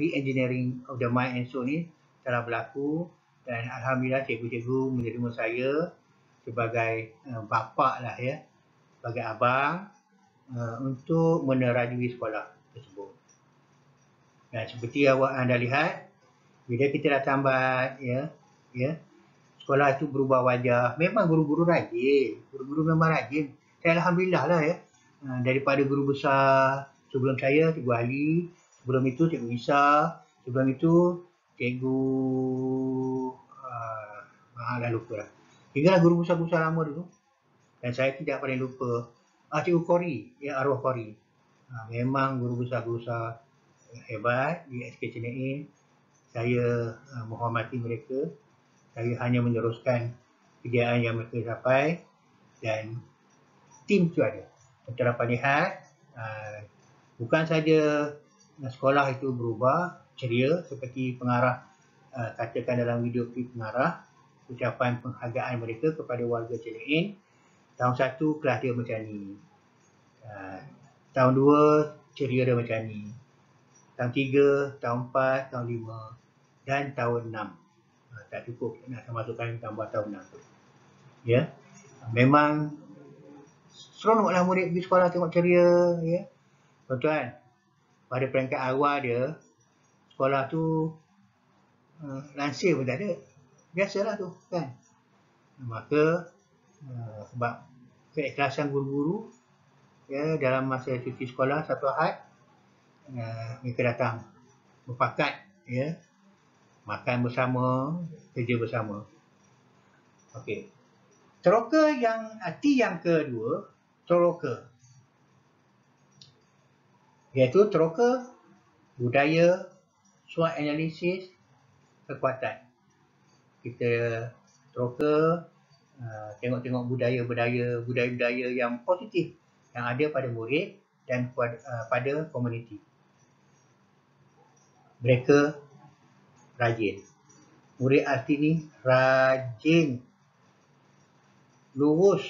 re-engineering of the mind and soul ni telah berlaku. Dan alhamdulillah cikgu-cikgu menerima saya sebagai bapa lah sebagai abang untuk menerajui sekolah tersebut. Dan seperti awak anda lihat, bila kita dah tambat sekolah itu berubah wajah. Memang guru-guru rajin, guru-guru memang rajin. Saya alhamdulillah lah daripada guru besar sebelum saya, Cikgu Ali, sebelum itu Cikgu Isa, sebelum itu Cikgu dah lupa lah. Hinggalah guru besar-besar lama dulu. Dan saya tidak paling lupa Cikgu Kori, arwah Kori. Memang guru besar-besar hebat di SK Cinein. Saya menghormati mereka. Saya hanya meneruskan kejayaan yang mereka capai. Dan tim itu ada. Kita dapat lihat, bukan saja sekolah itu berubah ceria seperti pengarah katakan dalam video klip pengarah, ucapan penghargaan mereka kepada warga Cinein. Tahun 1 kelas dia macam ni, tahun 2 ceria dia macam ni, tahun 3, tahun 4, tahun 5 dan tahun 6. Tak cukup nak masukkan tambah tahun 6 tu. Memang seronoklah murid pergi sekolah tengok ceria. Tuan-tuan, pada peringkat awal dia, sekolah tu lansir pun tak ada. Biasalah tu kan. Maka sebab keikhlasan guru-guru dalam masa cuti sekolah satu Ahad, mereka datang berpakat makan bersama, kerja bersama. Okey. Teroka yang T yang kedua, teroka, iaitu teroka budaya, SWOT analisis, kekuatan. Kita teroka tengok-tengok budaya-budaya yang positif yang ada pada murid dan pada komuniti. Mereka rajin. Murid arti ni rajin, lurus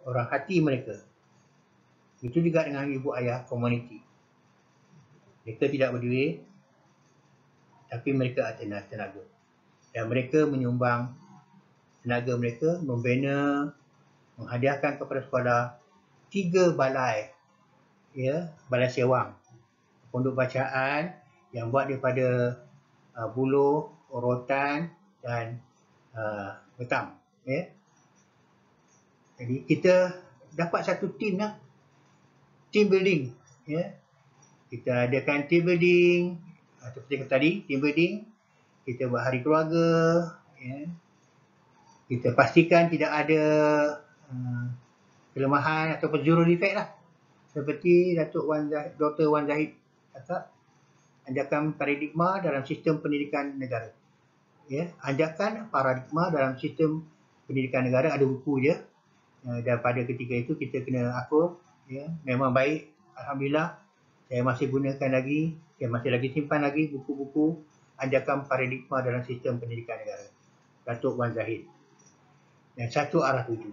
orang hati mereka. Itu juga dengan ibu ayah komuniti. Mereka tidak berduit, tapi mereka ada tenaga. Dan mereka menyumbang tenaga mereka membina, menghadiahkan kepada sekolah 3 balai, balai sewang, pondok bacaan yang buat daripada buluh, rotan dan betam. Jadi kita dapat satu tim lah, team building. Kita adakan team building, seperti tadi, team building. Kita buat hari keluarga, Ya. Kita pastikan tidak ada kelemahan atau jurul defect lah. Seperti Dr. Wan Zahid kata, anjakan paradigma dalam sistem pendidikan negara. Ya, anjakan paradigma dalam sistem pendidikan negara, ada buku dia. Dan pada ketika itu kita kena apa, ya, memang baik. Alhamdulillah, saya masih gunakan lagi, saya masih lagi simpan lagi buku-buku anjakan paradigma dalam sistem pendidikan negara, Datuk Wan Zahid. Dan satu arah tuju.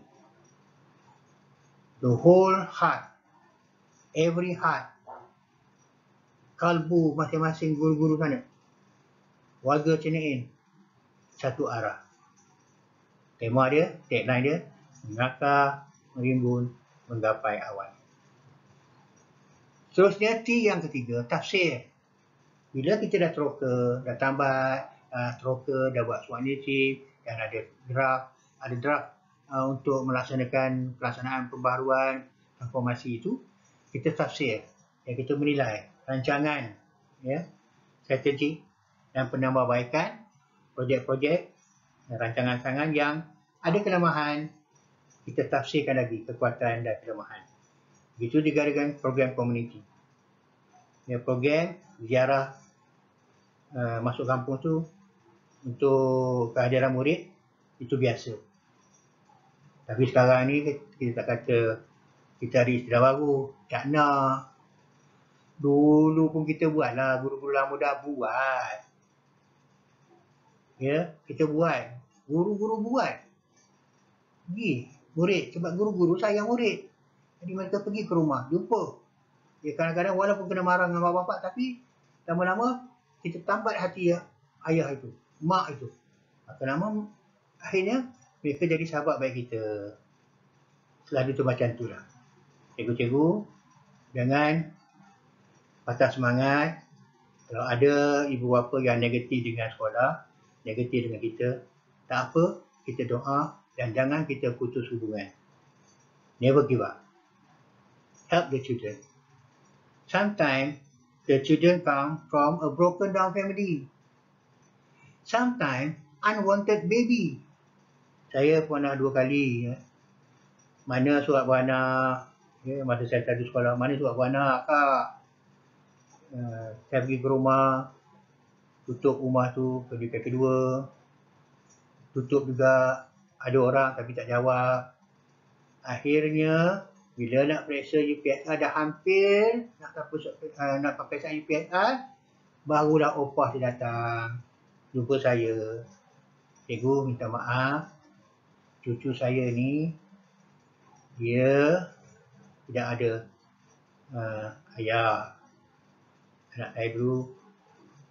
The whole heart, every heart, kalbu masing-masing guru-guru sana, warga Cenein, satu arah. Tema dia, tagline dia, mengakar, merimbun, menggapai awan. Seterusnya, T yang ketiga, tafsir. Bila kita dah troka, dah tambat, troka, dah buat suara native, dan ada draft untuk melaksanakan pelaksanaan pembaharuan informasi itu, kita tafsir. Dan kita menilai rancangan, ya, strategi dan penambahbaikan projek-projek rancangan-rancangan yang ada kelemahan, kita tafsirkan lagi kekuatan dan kelemahan. Begitu juga dengan program komuniti. Ya, program ziarah masuk kampung tu untuk kehadiran murid itu biasa. Tapi sekarang ni kita tak kata kita ada istilah baru, tak nak. Dulu pun kita buat lah, guru-guru lama dah buat. Ya, kita buat. Guru-guru buat. Pergi murid, sebab guru-guru sayang murid. Jadi mereka pergi ke rumah, jumpa. Ya, kadang-kadang walaupun kena marah dengan bapak-bapak, tapi lama-lama kita tambat hati ya, ayah itu, mak itu. Lama akhirnya mereka jadi sahabat baik kita. Selalu tu macam tu lah. Cikgu-cikgu jangan patah semangat. Kalau ada ibu bapa yang negatif dengan sekolah, negatif dengan kita, tak apa, kita doa dan jangan kita putus hubungan. Never give up. Help the children. Sometimes the children come from a broken down family. Sometimes unwanted baby. Saya pernah 2 kali, ya. Mana surat beranak, ya, masa saya satu sekolah, mana surat beranak, Kak. Saya pergi ke rumah, tutup rumah tu, pergi ke kedua. Tutup juga, ada orang tapi tak jawab. Akhirnya, bila nak periksa UPSR dah hampir, nak periksa UPSR, barulah opah dia datang. Jumpa saya. Cikgu minta maaf, cucu saya ni, dia tidak ada ayah. Anak saya dulu,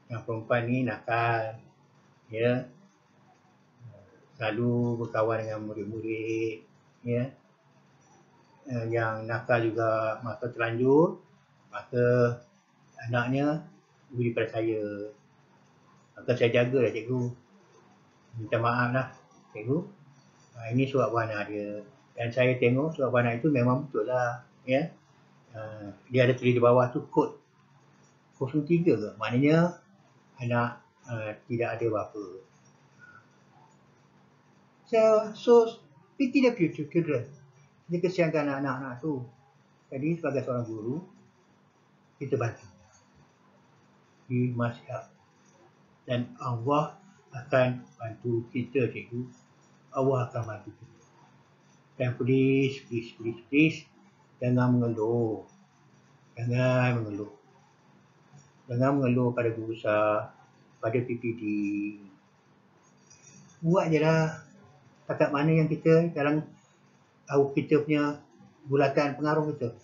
yang perempuan ni nakal. Ya, selalu berkawan dengan murid-murid. Ya, yang nakal juga, maka terlanjur, maka anaknya beri pada saya. Maka saya jagalah cikgu. Minta maaf lah cikgu. Ini surat beranak dia. Dan saya tengok surat beranak itu memang betul lah. Ya. Dia ada tulis di bawah tu kod 03 ke? Maknanya anak tidak ada bapa. So pity the future children. Dia kesiankan anak-anak tu. Jadi sebagai seorang guru, kita bantu. We must help. Dan Allah akan bantu kita, cikgu. Allah akan bantu kita. Dan please, jangan mengeluh. Jangan mengeluh. Jangan mengeluh pada guru besar, pada PPD. Buat je lah. Takat mana yang kita dalam tahu kita punya bulatan pengaruh kita.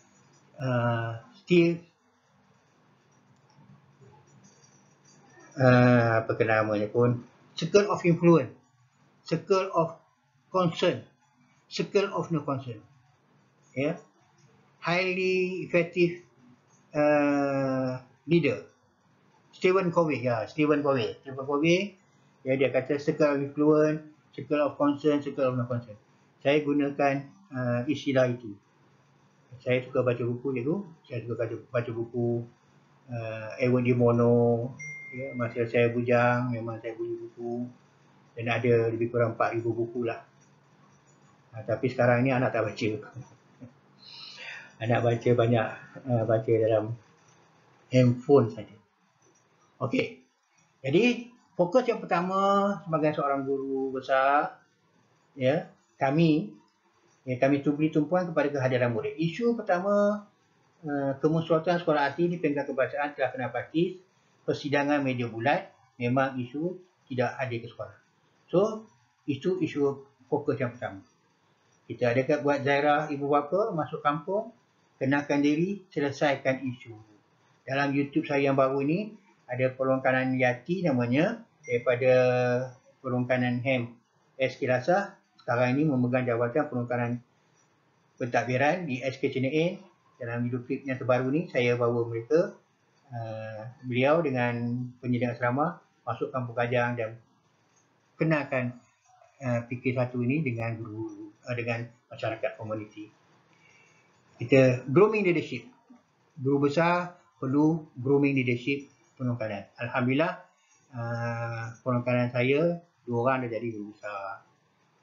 Still apa namanya pun, circle of influence, circle of concern, circle of no concern. Yeah. Highly effective leader. Stephen Covey. Ya, dia kata circle of influence, circle of concern, circle of no concern. Saya gunakan istilah itu. Saya suka baca buku cikgu. Saya suka baca buku Edwin de Mono. Ya, masa saya bujang, memang saya beli buku. dan ada lebih kurang 4,000 buku lah. Tapi sekarang ni anak tak baca. Anak baca banyak baca dalam handphone saja. Okey. Jadi fokus yang pertama sebagai seorang guru besar, ya, kami beri tumpuan kepada kehadiran murid. Isu pertama, kemusyawaratan sekolah asli di Peringkat Kebangsaan telah kena pakis. Persidangan media bulat memang isu tidak hadir ke sekolah. So, itu isu fokus yang pertama. Kita ada buat ziarah ibu bapa masuk kampung, kenalkan diri, selesaikan isu. Dalam YouTube saya yang baru ni ada perlongkaran Yati namanya, daripada perlongkaran HEM SK Lasah. Sekarang ini memegang jawatan perlongkaran pentadbiran di SK Cina. Dalam video klip yang terbaru ni saya bawa mereka, beliau dengan penyedia asrama masuk kampung Kajang dan kenalkan fikir satu ini dengan guru, dengan masyarakat komuniti. Kita grooming leadership. Guru besar perlu grooming leadership penongkanan. Alhamdulillah, penongkanan saya 2 orang dah jadi guru besar.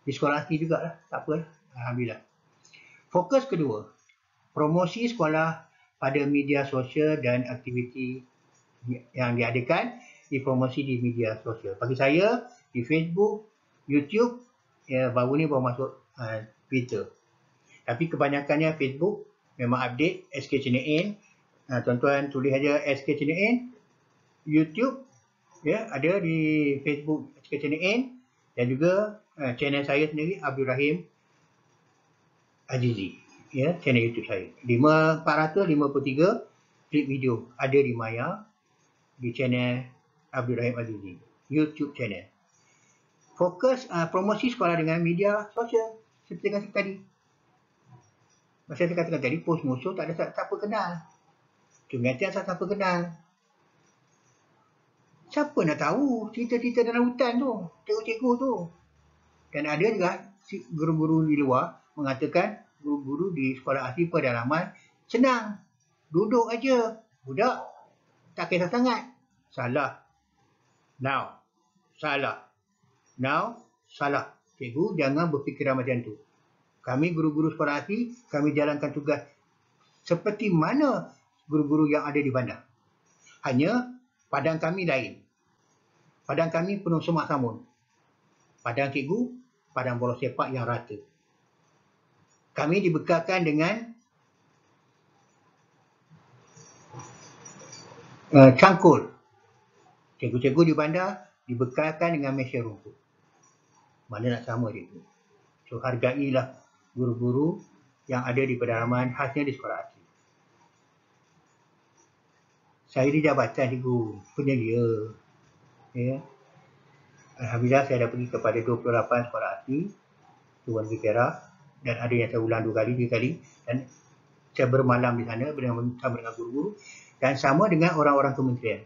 Di sekolah asli jugalah, tak apalah. Alhamdulillah. Fokus kedua, promosi sekolah pada media sosial dan aktiviti yang diadakan dipromosi di media sosial. Bagi saya, di Facebook, YouTube, baru ni baru masuk Twitter. Tapi kebanyakannya Facebook memang update SK Channel N. Tuan-tuan tulis aja SK Channel N, YouTube, ada di Facebook SK Channel N, dan juga channel saya sendiri Abdul Rahim Azizi, channel YouTube saya. 453 klip video ada di Maya, di channel Abdul Rahim Azizi, YouTube channel. Fokus promosi sekolah dengan media sosial seperti yang saya tadi. Masa saya katakan tadi, post musuh tak ada siapa kenal. Cungatian siapa kenal. Siapa nak tahu cerita-cerita dalam hutan tu, cikgu-cikgu tu. Dan ada juga guru-guru di luar mengatakan guru-guru di sekolah asli pedalaman senang. Duduk aja. Budak tak kisah sangat. Salah. Now. Salah. Now. Salah. Cikgu jangan berfikiran macam tu. Kami guru-guru sekolah asli, kami jalankan tugas seperti mana guru-guru yang ada di bandar. Hanya padang kami lain. Padang kami penuh semak samun. Padang cikgu, padang bola sepak yang rata. Kami dibekalkan dengan cangkul. Cikgu-cikgu di bandar dibekalkan dengan mesin rumput. Mana nak sama cikgu? So, hargailah guru-guru yang ada di pedalaman, khasnya di sekolah asli. Saya di jabatan cikgu penyelia. Alhamdulillah saya dah pergi kepada 28 sekolah asli, Tuan Negeri Perak, dan ada yang saya ulang 2 kali, dan saya bermalam di sana bersama dengan guru-guru dan sama dengan orang-orang kementerian.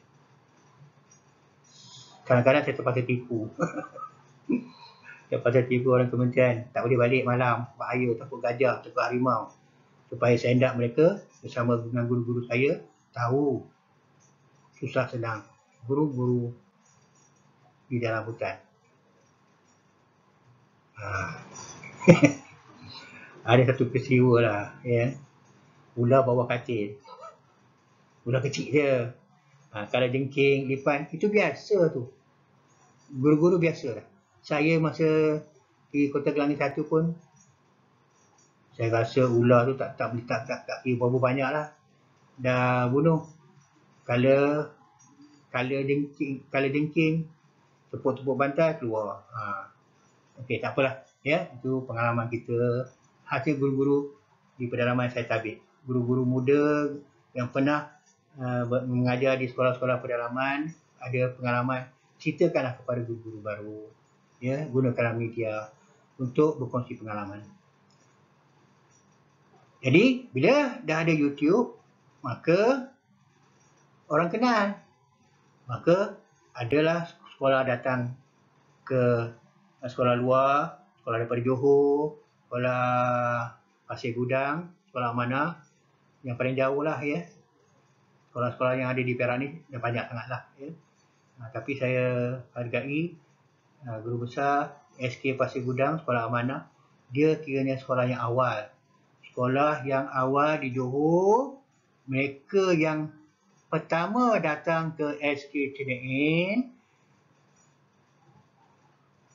Kadang-kadang saya terpaksa tipu. Terpaksa tipu orang kementerian, tak boleh balik malam, bahaya, takut gajah, takut harimau. Supaya saya hendak mereka bersama dengan guru-guru saya tahu susah senang guru-guru di dalam hutan. Ada satu peristiwa lah, ular bawa katil. Ular kecil je. Kalau jengking, lipan, itu biasa tu. Guru-guru biasa lah. Saya masa di Kota Kelantan 1 pun, saya rasa ular tu tak kira berapa banyak lah. Dah bunuh. Kalau jengking, tepuk-tepuk bantal keluar. Okey, tak apalah. Itu pengalaman kita. Hasil guru-guru di pedalaman saya tabik. Guru-guru muda yang pernah mengajar di sekolah-sekolah pedalaman, ada pengalaman, ceritakanlah kepada guru-guru baru. Gunakanlah media untuk berkongsi pengalaman. Jadi, bila dah ada YouTube, maka orang kenal. Maka adalah sekolah datang ke sekolah luar, sekolah daripada Johor, sekolah Pasir Gudang, sekolah mana yang paling jauh lah, Sekolah-sekolah yang ada di Perak ni dah banyak sangat lah, tapi saya hargai Guru besar SK Pasir Gudang, Sekolah Amanah. Dia kiranya sekolah yang awal. Sekolah yang awal di Johor. Mereka yang pertama datang ke SK Chinese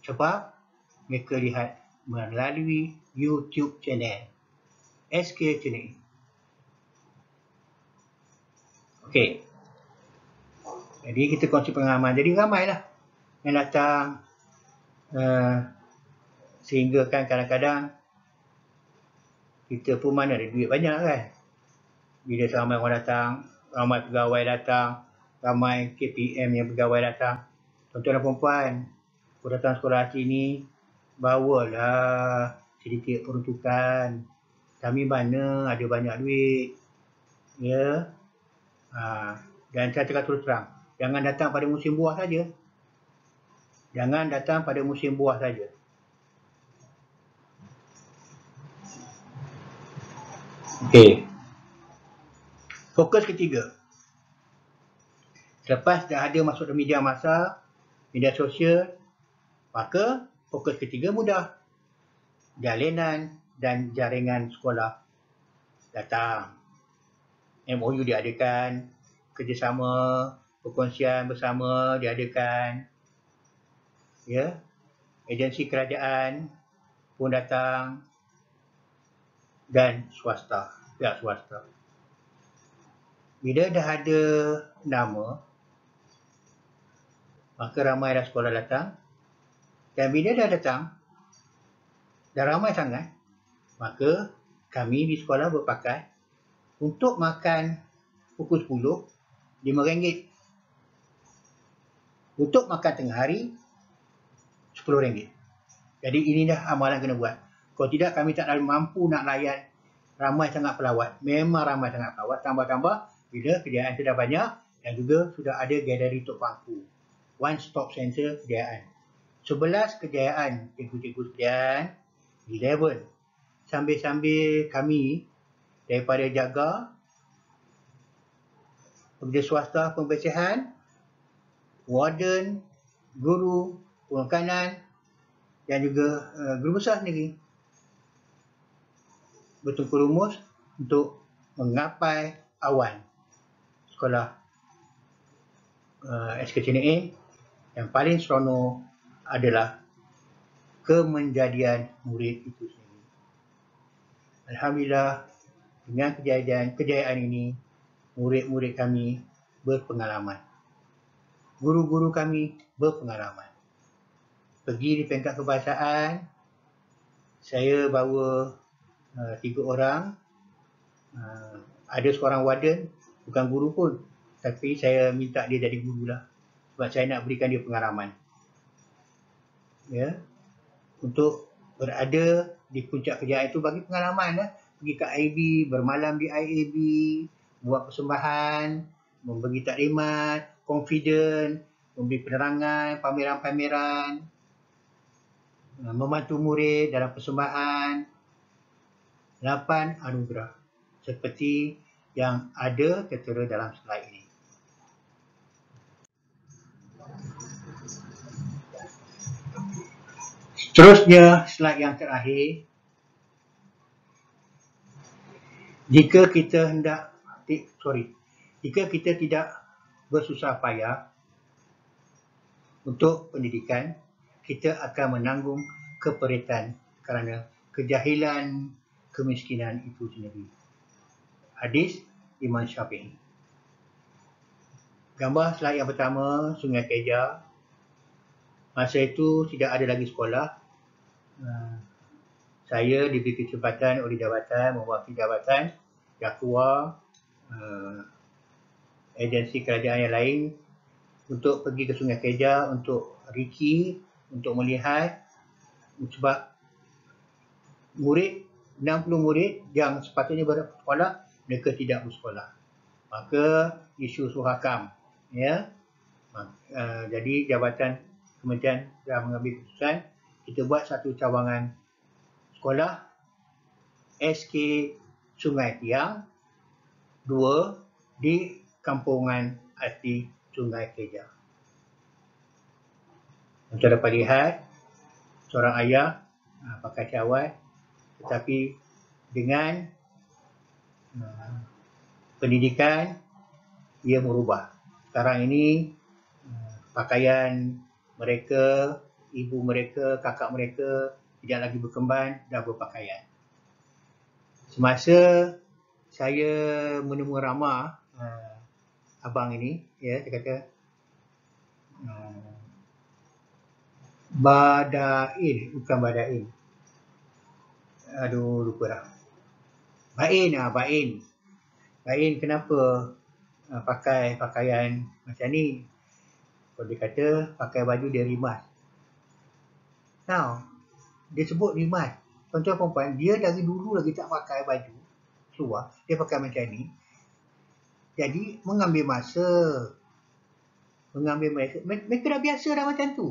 sebab mereka lihat melalui YouTube channel SK Chinese. Okey. Jadi kita kongsi pengalaman. Jadi ramailah yang datang sehingga kan kadang-kadang kita pun mana ada duit banyak kan. Bila ramai orang datang, ramai pegawai datang, ramai KPM yang pegawai datang. Tuan-tuan dan puan-puan, kalau datang sekolah sini, bawalah sedikit peruntukan. Kami mana ada banyak duit. Ya. Dan saya cakap terus terang, jangan datang pada musim buah saja. Jangan datang pada musim buah saja. Okey. Fokus ketiga. Selepas dah ada masuk ke media massa, media sosial, maka fokus ketiga mudah. Jalinan dan jaringan sekolah datang. MOU diadakan, kerjasama, perkongsian bersama diadakan. Ya. Agensi kerajaan pun datang dan swasta, pihak swasta. Bila dah ada nama, maka ramailah sekolah datang. Dan bila dah datang, dah ramai sangat, maka kami di sekolah berpakat untuk makan pukul 10, RM5. Untuk makan tengah hari, RM10. Jadi ini dah amalan kena buat. Kalau tidak, kami tak mampu nak layan ramai sangat pelawat. Memang ramai sangat pelawat. Tambah-tambah, bila kejayaan sudah banyak dan juga sudah ada galeri Tok Paku. One Stop Center kejayaan. 11 kejayaan cikgu-cikgu sekalian, 11. Sambil-sambil kami daripada jaga pekerja swasta pembersihan, warden, guru, pengakanan dan juga guru besar sendiri bertungkur rumus untuk menggapai awan sekolah SK Chinese yang paling seronok adalah kemenjadian murid itu sendiri. Alhamdulillah, dengan kejayaan ini, murid-murid kami berpengalaman. Guru-guru kami berpengalaman. Pergi di peringkat kebahasaan, saya bawa 3 orang. Ada seorang warden, bukan guru pun, tapi saya minta dia jadi guru lah. Sebab saya nak berikan dia pengalaman. Ya, untuk berada di puncak kejayaan itu bagi pengalaman lah. Pergi ke IAB, bermalam di IAB, buat persembahan, memberi taklimat, confident, memberi penerangan, pameran-pameran, membantu murid dalam persembahan, 8 anugerah seperti yang ada tertera dalam slide ini. Seterusnya, slide yang terakhir. Jika kita tidak bersusah payah untuk pendidikan, kita akan menanggung keperitan kerana kejahilan, kemiskinan itu sendiri. Hadis Imam Syafi'i. Gambar slide yang pertama, Sungai Keja. Masa itu tidak ada lagi sekolah. Saya diberi kesempatan oleh jabatan, mewakili jabatan, Jakwa, agensi kerajaan yang lain untuk pergi ke Sungai Keja untuk riki, untuk melihat sebab murid, 60 murid yang sepatutnya bersekolah, mereka tidak bersekolah. Maka isu suhakam, ya. Jadi jabatan kementerian telah mengambil keputusan, kita buat satu cawangan sekolah SK Sungai Tiang 2 di Kampungan Asli Sungai Keja. Tuan dapat lihat seorang ayah pakai syawat, tetapi dengan pendidikan ia merubah. Sekarang ini pakaian mereka, ibu mereka, kakak mereka tidak lagi berkemban dan berpakaian. Semasa saya menemui ramah abang ini, ya, saya kata Badain, bukan Badain. Aduh, lupa dah. Bain, Bain. Bain kenapa pakai pakaian macam ni? Kalau dia kata pakai baju dia rimas. Now, dia sebut rimas. Tuan-tuan perempuan, dia dari dulu lagi tak pakai baju seluar, dia pakai macam ni. Jadi, mengambil masa. Mereka dah biasa dah macam tu.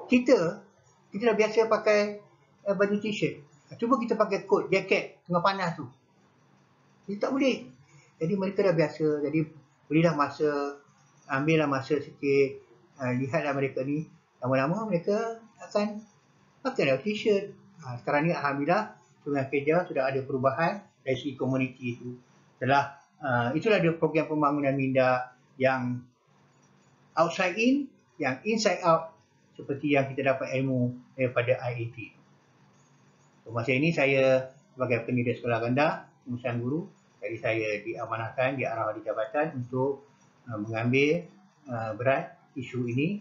Kita dah biasa pakai baju t-shirt. Cuba kita pakai coat, jaket tengah panas tu. Kita tak boleh. Jadi mereka dah biasa. Jadi berilah masa, ambillah masa sikit, lihatlah mereka ni. Lama-lama mereka akan pakai dah t-shirt. Sekarang ni Alhamdulillah, Sungai Keja sudah ada perubahan dari segi komuniti itu. Itulah dia program pembangunan minda yang outside in, yang inside out, seperti yang kita dapat ilmu daripada IAT. Masa ini saya sebagai pendidik sekolah rendah, pengurusan guru, jadi saya diamanahkan, diarah di jabatan untuk mengambil berat isu ini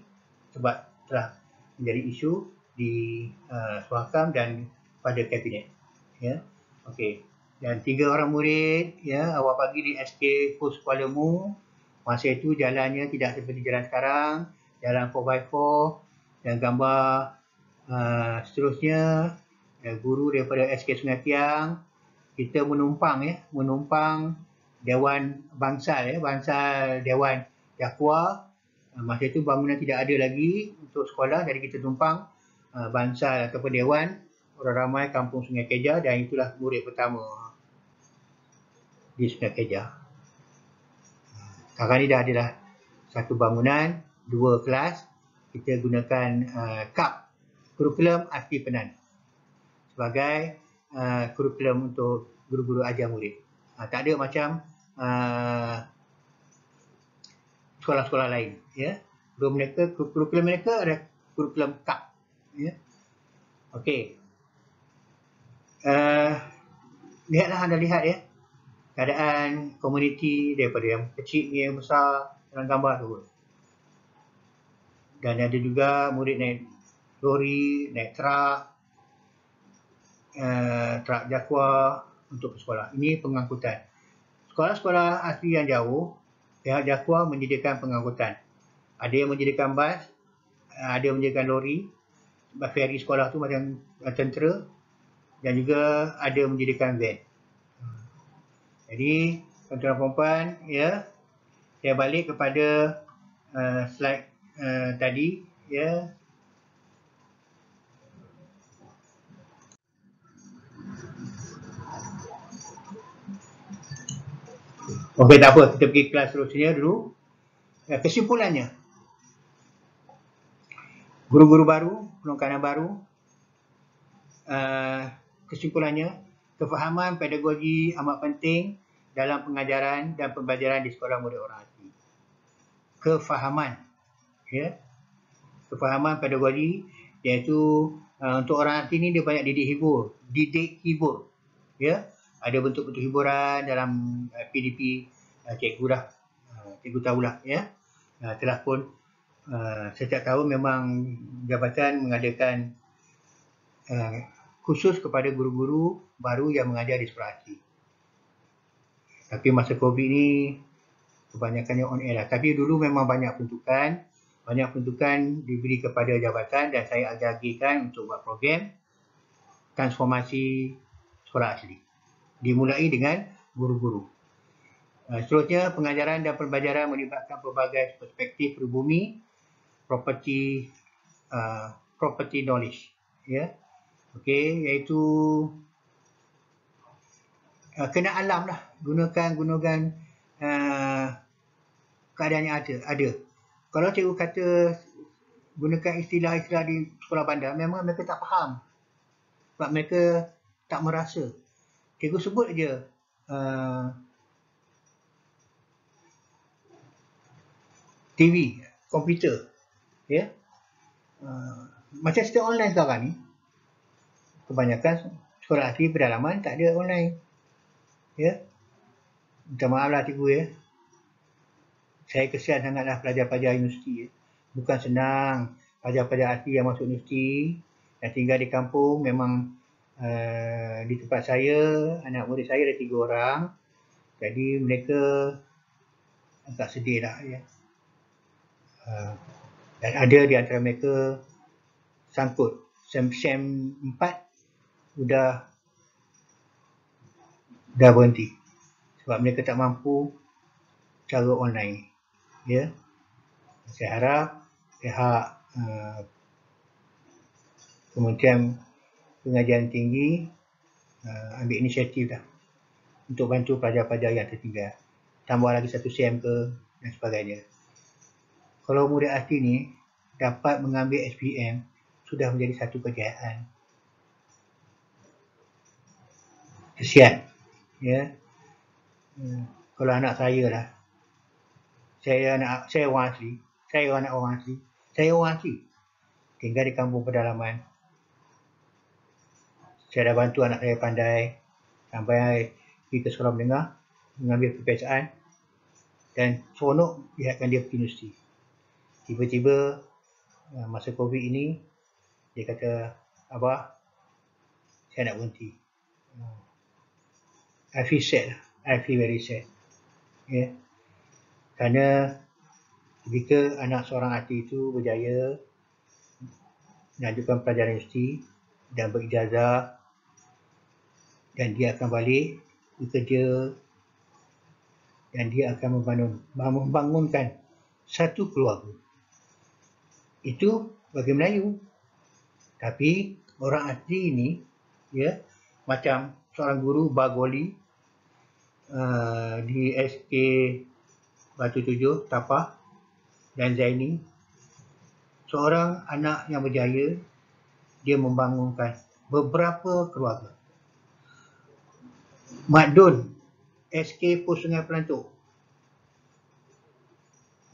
sebab telah menjadi isu di Suhakam dan pada kabinet. Ya, okey. Dan 3 orang murid, ya, awal pagi di SK Pos Kuala Mu. Masa itu jalannya tidak seperti jalan sekarang, jalan 4x4 dan gambar seterusnya. Guru daripada SK Sungai Tiang, kita menumpang Dewan Bangsal, Bangsal Dewan Jakwa. Masa itu bangunan tidak ada lagi untuk sekolah, jadi kita tumpang Bangsal ataupun Dewan orang ramai kampung Sungai Keja, dan itulah murid pertama di Sungai Keja. Sekarang ni dah adalah satu bangunan, 2 kelas. Kita gunakan KAP, kurikulum asli Penan, sebagai kurikulum untuk guru-guru ajar murid. Tak ada macam sekolah-sekolah lain. Ya. Kurikulum mereka ada kurikulum KAP. Ya. Okey. Lihatlah, anda lihat ya, keadaan komuniti daripada yang kecil hingga yang besar dalam gambar tu. Dan ada juga murid naik lori, naik truk Jakwa untuk ke sekolah. Ini pengangkutan. Sekolah-sekolah asli yang jauh, pihak Jakwa menyediakan pengangkutan. Ada yang menyediakan bas, ada yang menyediakan lori, bas feri sekolah tu macam tentera, dan juga ada yang menyediakan van. Jadi, tuan-tuan dan puan, ya, saya balik kepada slide tadi, ya. Okey, tak apa, kita pergi kelas seterusnya dulu. Kesimpulannya, guru-guru baru, penekanan baru, kesimpulannya, kefahaman pedagogi amat penting dalam pengajaran dan pembelajaran di sekolah murid orang asli. Kefahaman, ya, kefahaman pedagogi, iaitu untuk orang asli ni dia banyak didik hibur, ya. Ada bentuk-bentuk hiburan dalam PDP, cikgu tahulah, ya. Telah pun setiap tahun memang jabatan mengadakan khusus kepada guru-guru baru yang mengajar di sekolah asli. Tapi masa COVID ni kebanyakannya on air lah. Tapi dulu memang banyak peruntukan diberi kepada jabatan, dan saya agak-agakkan untuk buat program transformasi sekolah asli. Dimulai dengan guru-guru. Seterusnya, pengajaran dan pembelajaran melibatkan pelbagai perspektif pribumi, property knowledge, ya. Okey, iaitu kena alam lah, gunakan keadaan yang ada. Kalau cikgu kata gunakan istilah-istilah di sekolah bandar, memang mereka tak faham. Sebab mereka tak merasa. Cikgu sebut je TV, komputer. Ya. Macam sistem online sekarang ni, kebanyakan sekolah asli pedalaman tak ada online. Ya. Minta maaf lah cikgu ya. Saya kesian sangatlah pelajar-pelajar universiti ya. Bukan senang pelajar-pelajar asli yang masuk universiti dan tinggal di kampung. Memang di tempat saya, anak murid saya ada 3 orang. Jadi mereka agak sedih lah ya. Dan ada di antara mereka sangkut SEM 4 dah berhenti sebab mereka tak mampu cara online. Ya, saya harap pihak Kementerian Pengajian Tinggi ambil inisiatif dah untuk bantu pelajar-pelajar yang tertinggal. Tambah lagi 1 SEM ke dan sebagainya. Kalau murid asli ni dapat mengambil SPM, sudah menjadi satu kejayaan. Kesian. Ya. Kalau anak saya lah. Saya orang asli. Saya anak orang asli. Saya orang asli. Tinggal di kampung pedalaman. Saya dah bantu anak saya pandai sampai pergi ke sekolah menengah, mengambil peperiksaan dan seronok lihatkan dia pergi universiti. Tiba-tiba masa COVID ini, dia kata, "Abah, saya nak berhenti." I feel sad. I feel very sad. Yeah. Kerana jika anak seorang artis itu berjaya melanjutkan pelajaran universiti dan berijazah dan dia akan balik bekerja dan dia akan membangunkan satu keluarga. Itu bagi Melayu. Tapi orang asli ini, ya, macam seorang guru Bagoli di SK Batu Tujuh, Tapah dan Zaini, seorang anak yang berjaya, dia membangunkan beberapa keluarga. Mak Dun, SK Pos Sungai Pelantuk,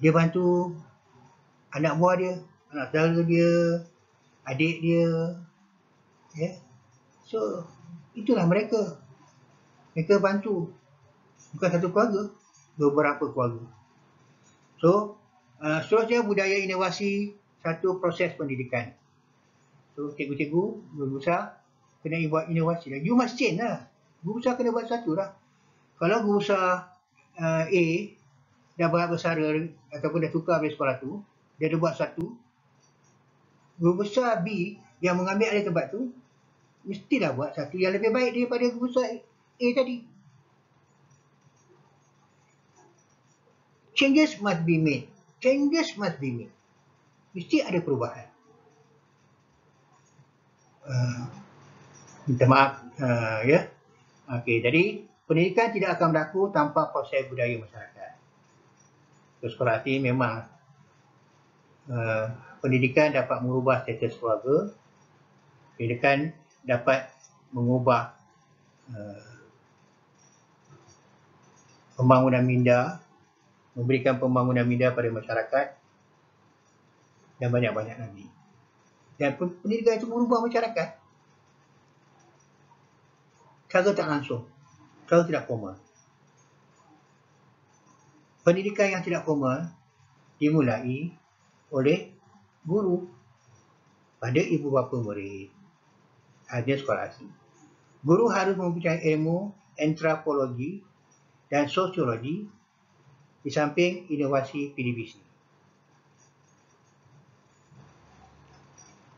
dia bantu anak buah dia, anak saudara dia, adik dia. Ya. So, itulah mereka. Mereka bantu. Bukan satu keluarga, beberapa keluarga. So, seterusnya budaya inovasi satu proses pendidikan. So, cikgu-cikgu, guru besar kena buat inovasi lah. You must change lah. Guru besar kena buat satu lah. Kalau guru besar A dah bersara ataupun dah tukar dari sekolah tu, dia ada buat satu, guru besar B yang mengambil alih tempat tu, mestilah buat satu yang lebih baik daripada guru besar A tadi. Changes must be made. Changes must be made. Mesti ada perubahan. Minta maaf. Ya. Okey, jadi pendidikan tidak akan berlaku tanpa proses budaya masyarakat. Sekolah asli memang pendidikan dapat mengubah status keluarga. Pendidikan dapat mengubah pembangunan minda, memberikan pembangunan minda pada masyarakat dan banyak-banyak lagi. Dan pendidikan itu mengubah masyarakat secara tak langsung, secara tidak formal. Pendidikan yang tidak formal dimulai oleh guru pada ibu bapa murid. Ada sekolah asli. Guru harus mempunyai ilmu antropologi dan sosiologi di samping inovasi PDBC.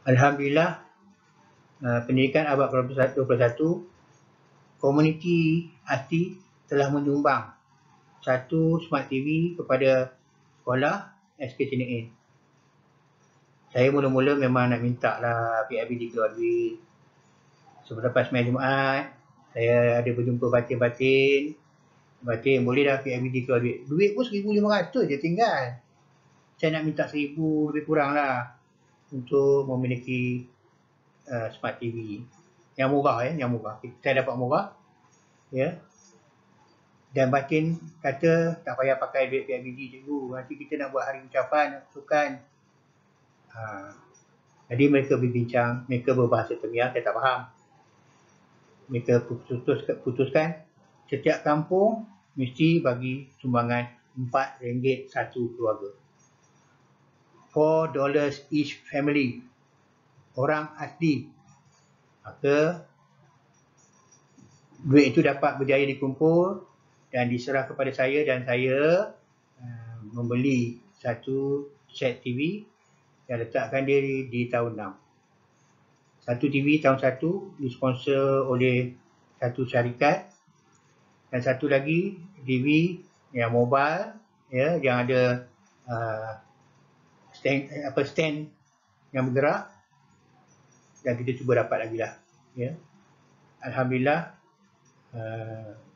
Alhamdulillah, pendidikan abad 21, komuniti asli telah menyumbang satu smart TV kepada sekolah SK Cinein. Saya mula-mula memang nak minta lah PIBD keluar duit. Selepas main Jumaat, saya ada berjumpa batin-batin. Batin, boleh dah PIBD keluar duit. Duit pun 1,500 je tinggal. Saya nak minta 1,000 lebih kurang lah. untuk memiliki smart TV yang murah, yang murah. Saya dapat murah, ya. Dan Batin kata tak payah pakai duit PIBG cikgu, nanti kita nak buat hari ucapan, nak sukan. Jadi mereka berbincang, mereka berbahasa Temiang, saya tak faham. Mereka putuskan setiap kampung mesti bagi sumbangan RM4 satu keluarga. $4 each family. Orang asli. Maka duit itu dapat berjaya dikumpul dan diserah kepada saya, dan saya membeli satu set TV dan letakkan dia di tahun 6. Satu TV tahun 1 disponsor oleh satu syarikat, dan satu lagi TV yang mobile, ya, yang ada stand yang bergerak, dan kita cuba dapat lagi lah, ya. Alhamdulillah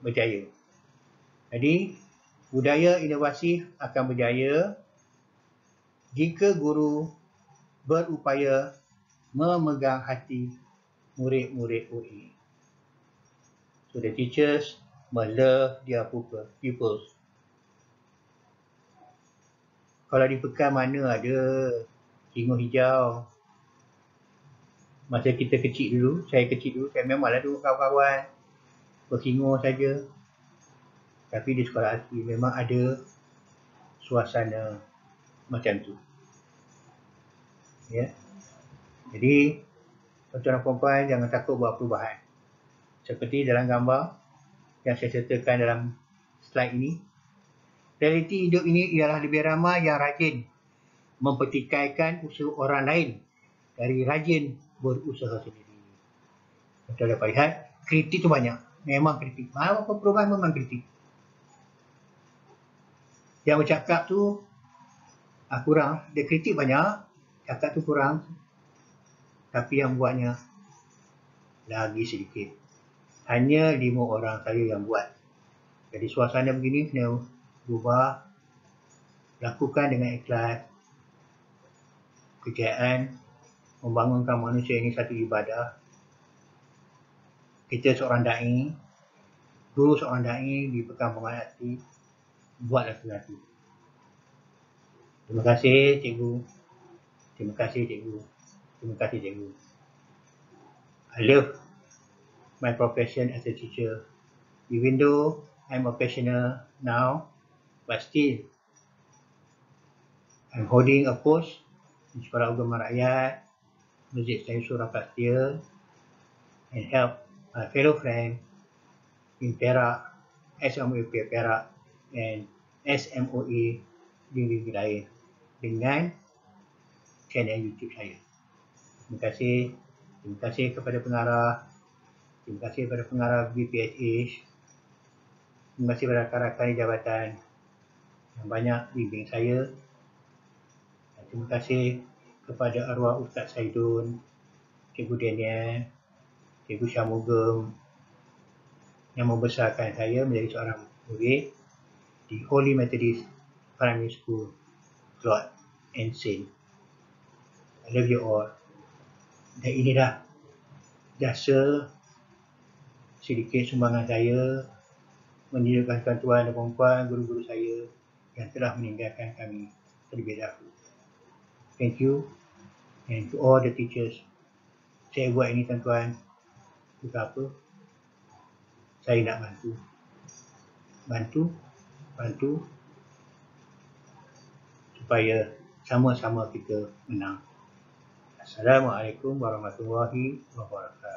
berjaya. Jadi budaya inovasi akan berjaya jika guru berupaya memegang hati murid-murid UI. So the teachers must love their pupils. Kalau di Pekan mana ada singo hijau. Masa kita kecil dulu, saya memanglah duduk kawan-kawan bersingo saja. Tapi di sekolah asli memang ada suasana macam tu. Ya. Jadi, tuan-tuan dan puan-puan jangan takut buat perubahan. Seperti dalam gambar yang saya sertakan dalam slide ini. Realiti hidup ini ialah lebih ramai yang rajin mempertikaikan usaha orang lain dari rajin berusaha sendiri. Tuan-tuan dapat lihat, kritik tu banyak. Memang kritik. Apa perubahan memang kritik. Yang bercakap tu kurang. Dia kritik banyak, cakap tu kurang. Tapi yang buatnya lagi sedikit. Hanya 5 orang saya yang buat. Jadi suasana begini kena berubah. Lakukan dengan ikhlas. Kejayaan membangunkan manusia ini satu ibadah. Kita seorang da'i, guru seorang da'i di perkampungan hati, buatlah sesuatu. Terima kasih cikgu. Terima kasih cikgu. Terima kasih cikgu. I love my profession as a teacher. Even though I'm a pensioner now, but still I'm holding a post di Sekolah Agama Rakyat, Masjid Sayyid Surah Pastia, and help my fellow friend in Perak, SMOE Perak, and SMOE di negeri lain dengan channel YouTube saya. Terima kasih kepada pengarah, terima kasih kepada pengarah BPSH, terima kasih kepada rakan-rakan di jabatan yang banyak bimbing saya. Dan terima kasih kepada arwah Ustaz Saidun, Cikgu Daniel, Cikgu Syamugam yang membesarkan saya menjadi seorang murid di Holy Methodist Primary School, Clot and Saint. I love you all. Dan inilah jasa sedikit sumbangan saya menunjukkan tuan-tuan dan puan-puan guru-guru saya yang telah meninggalkan kami terlebih dahulu. Thank you, and to all the teachers. Saya buat ini tuan-tuan, bukan apa, saya nak bantu supaya sama-sama kita menang. Assalamualaikum warahmatullahi wabarakatuh.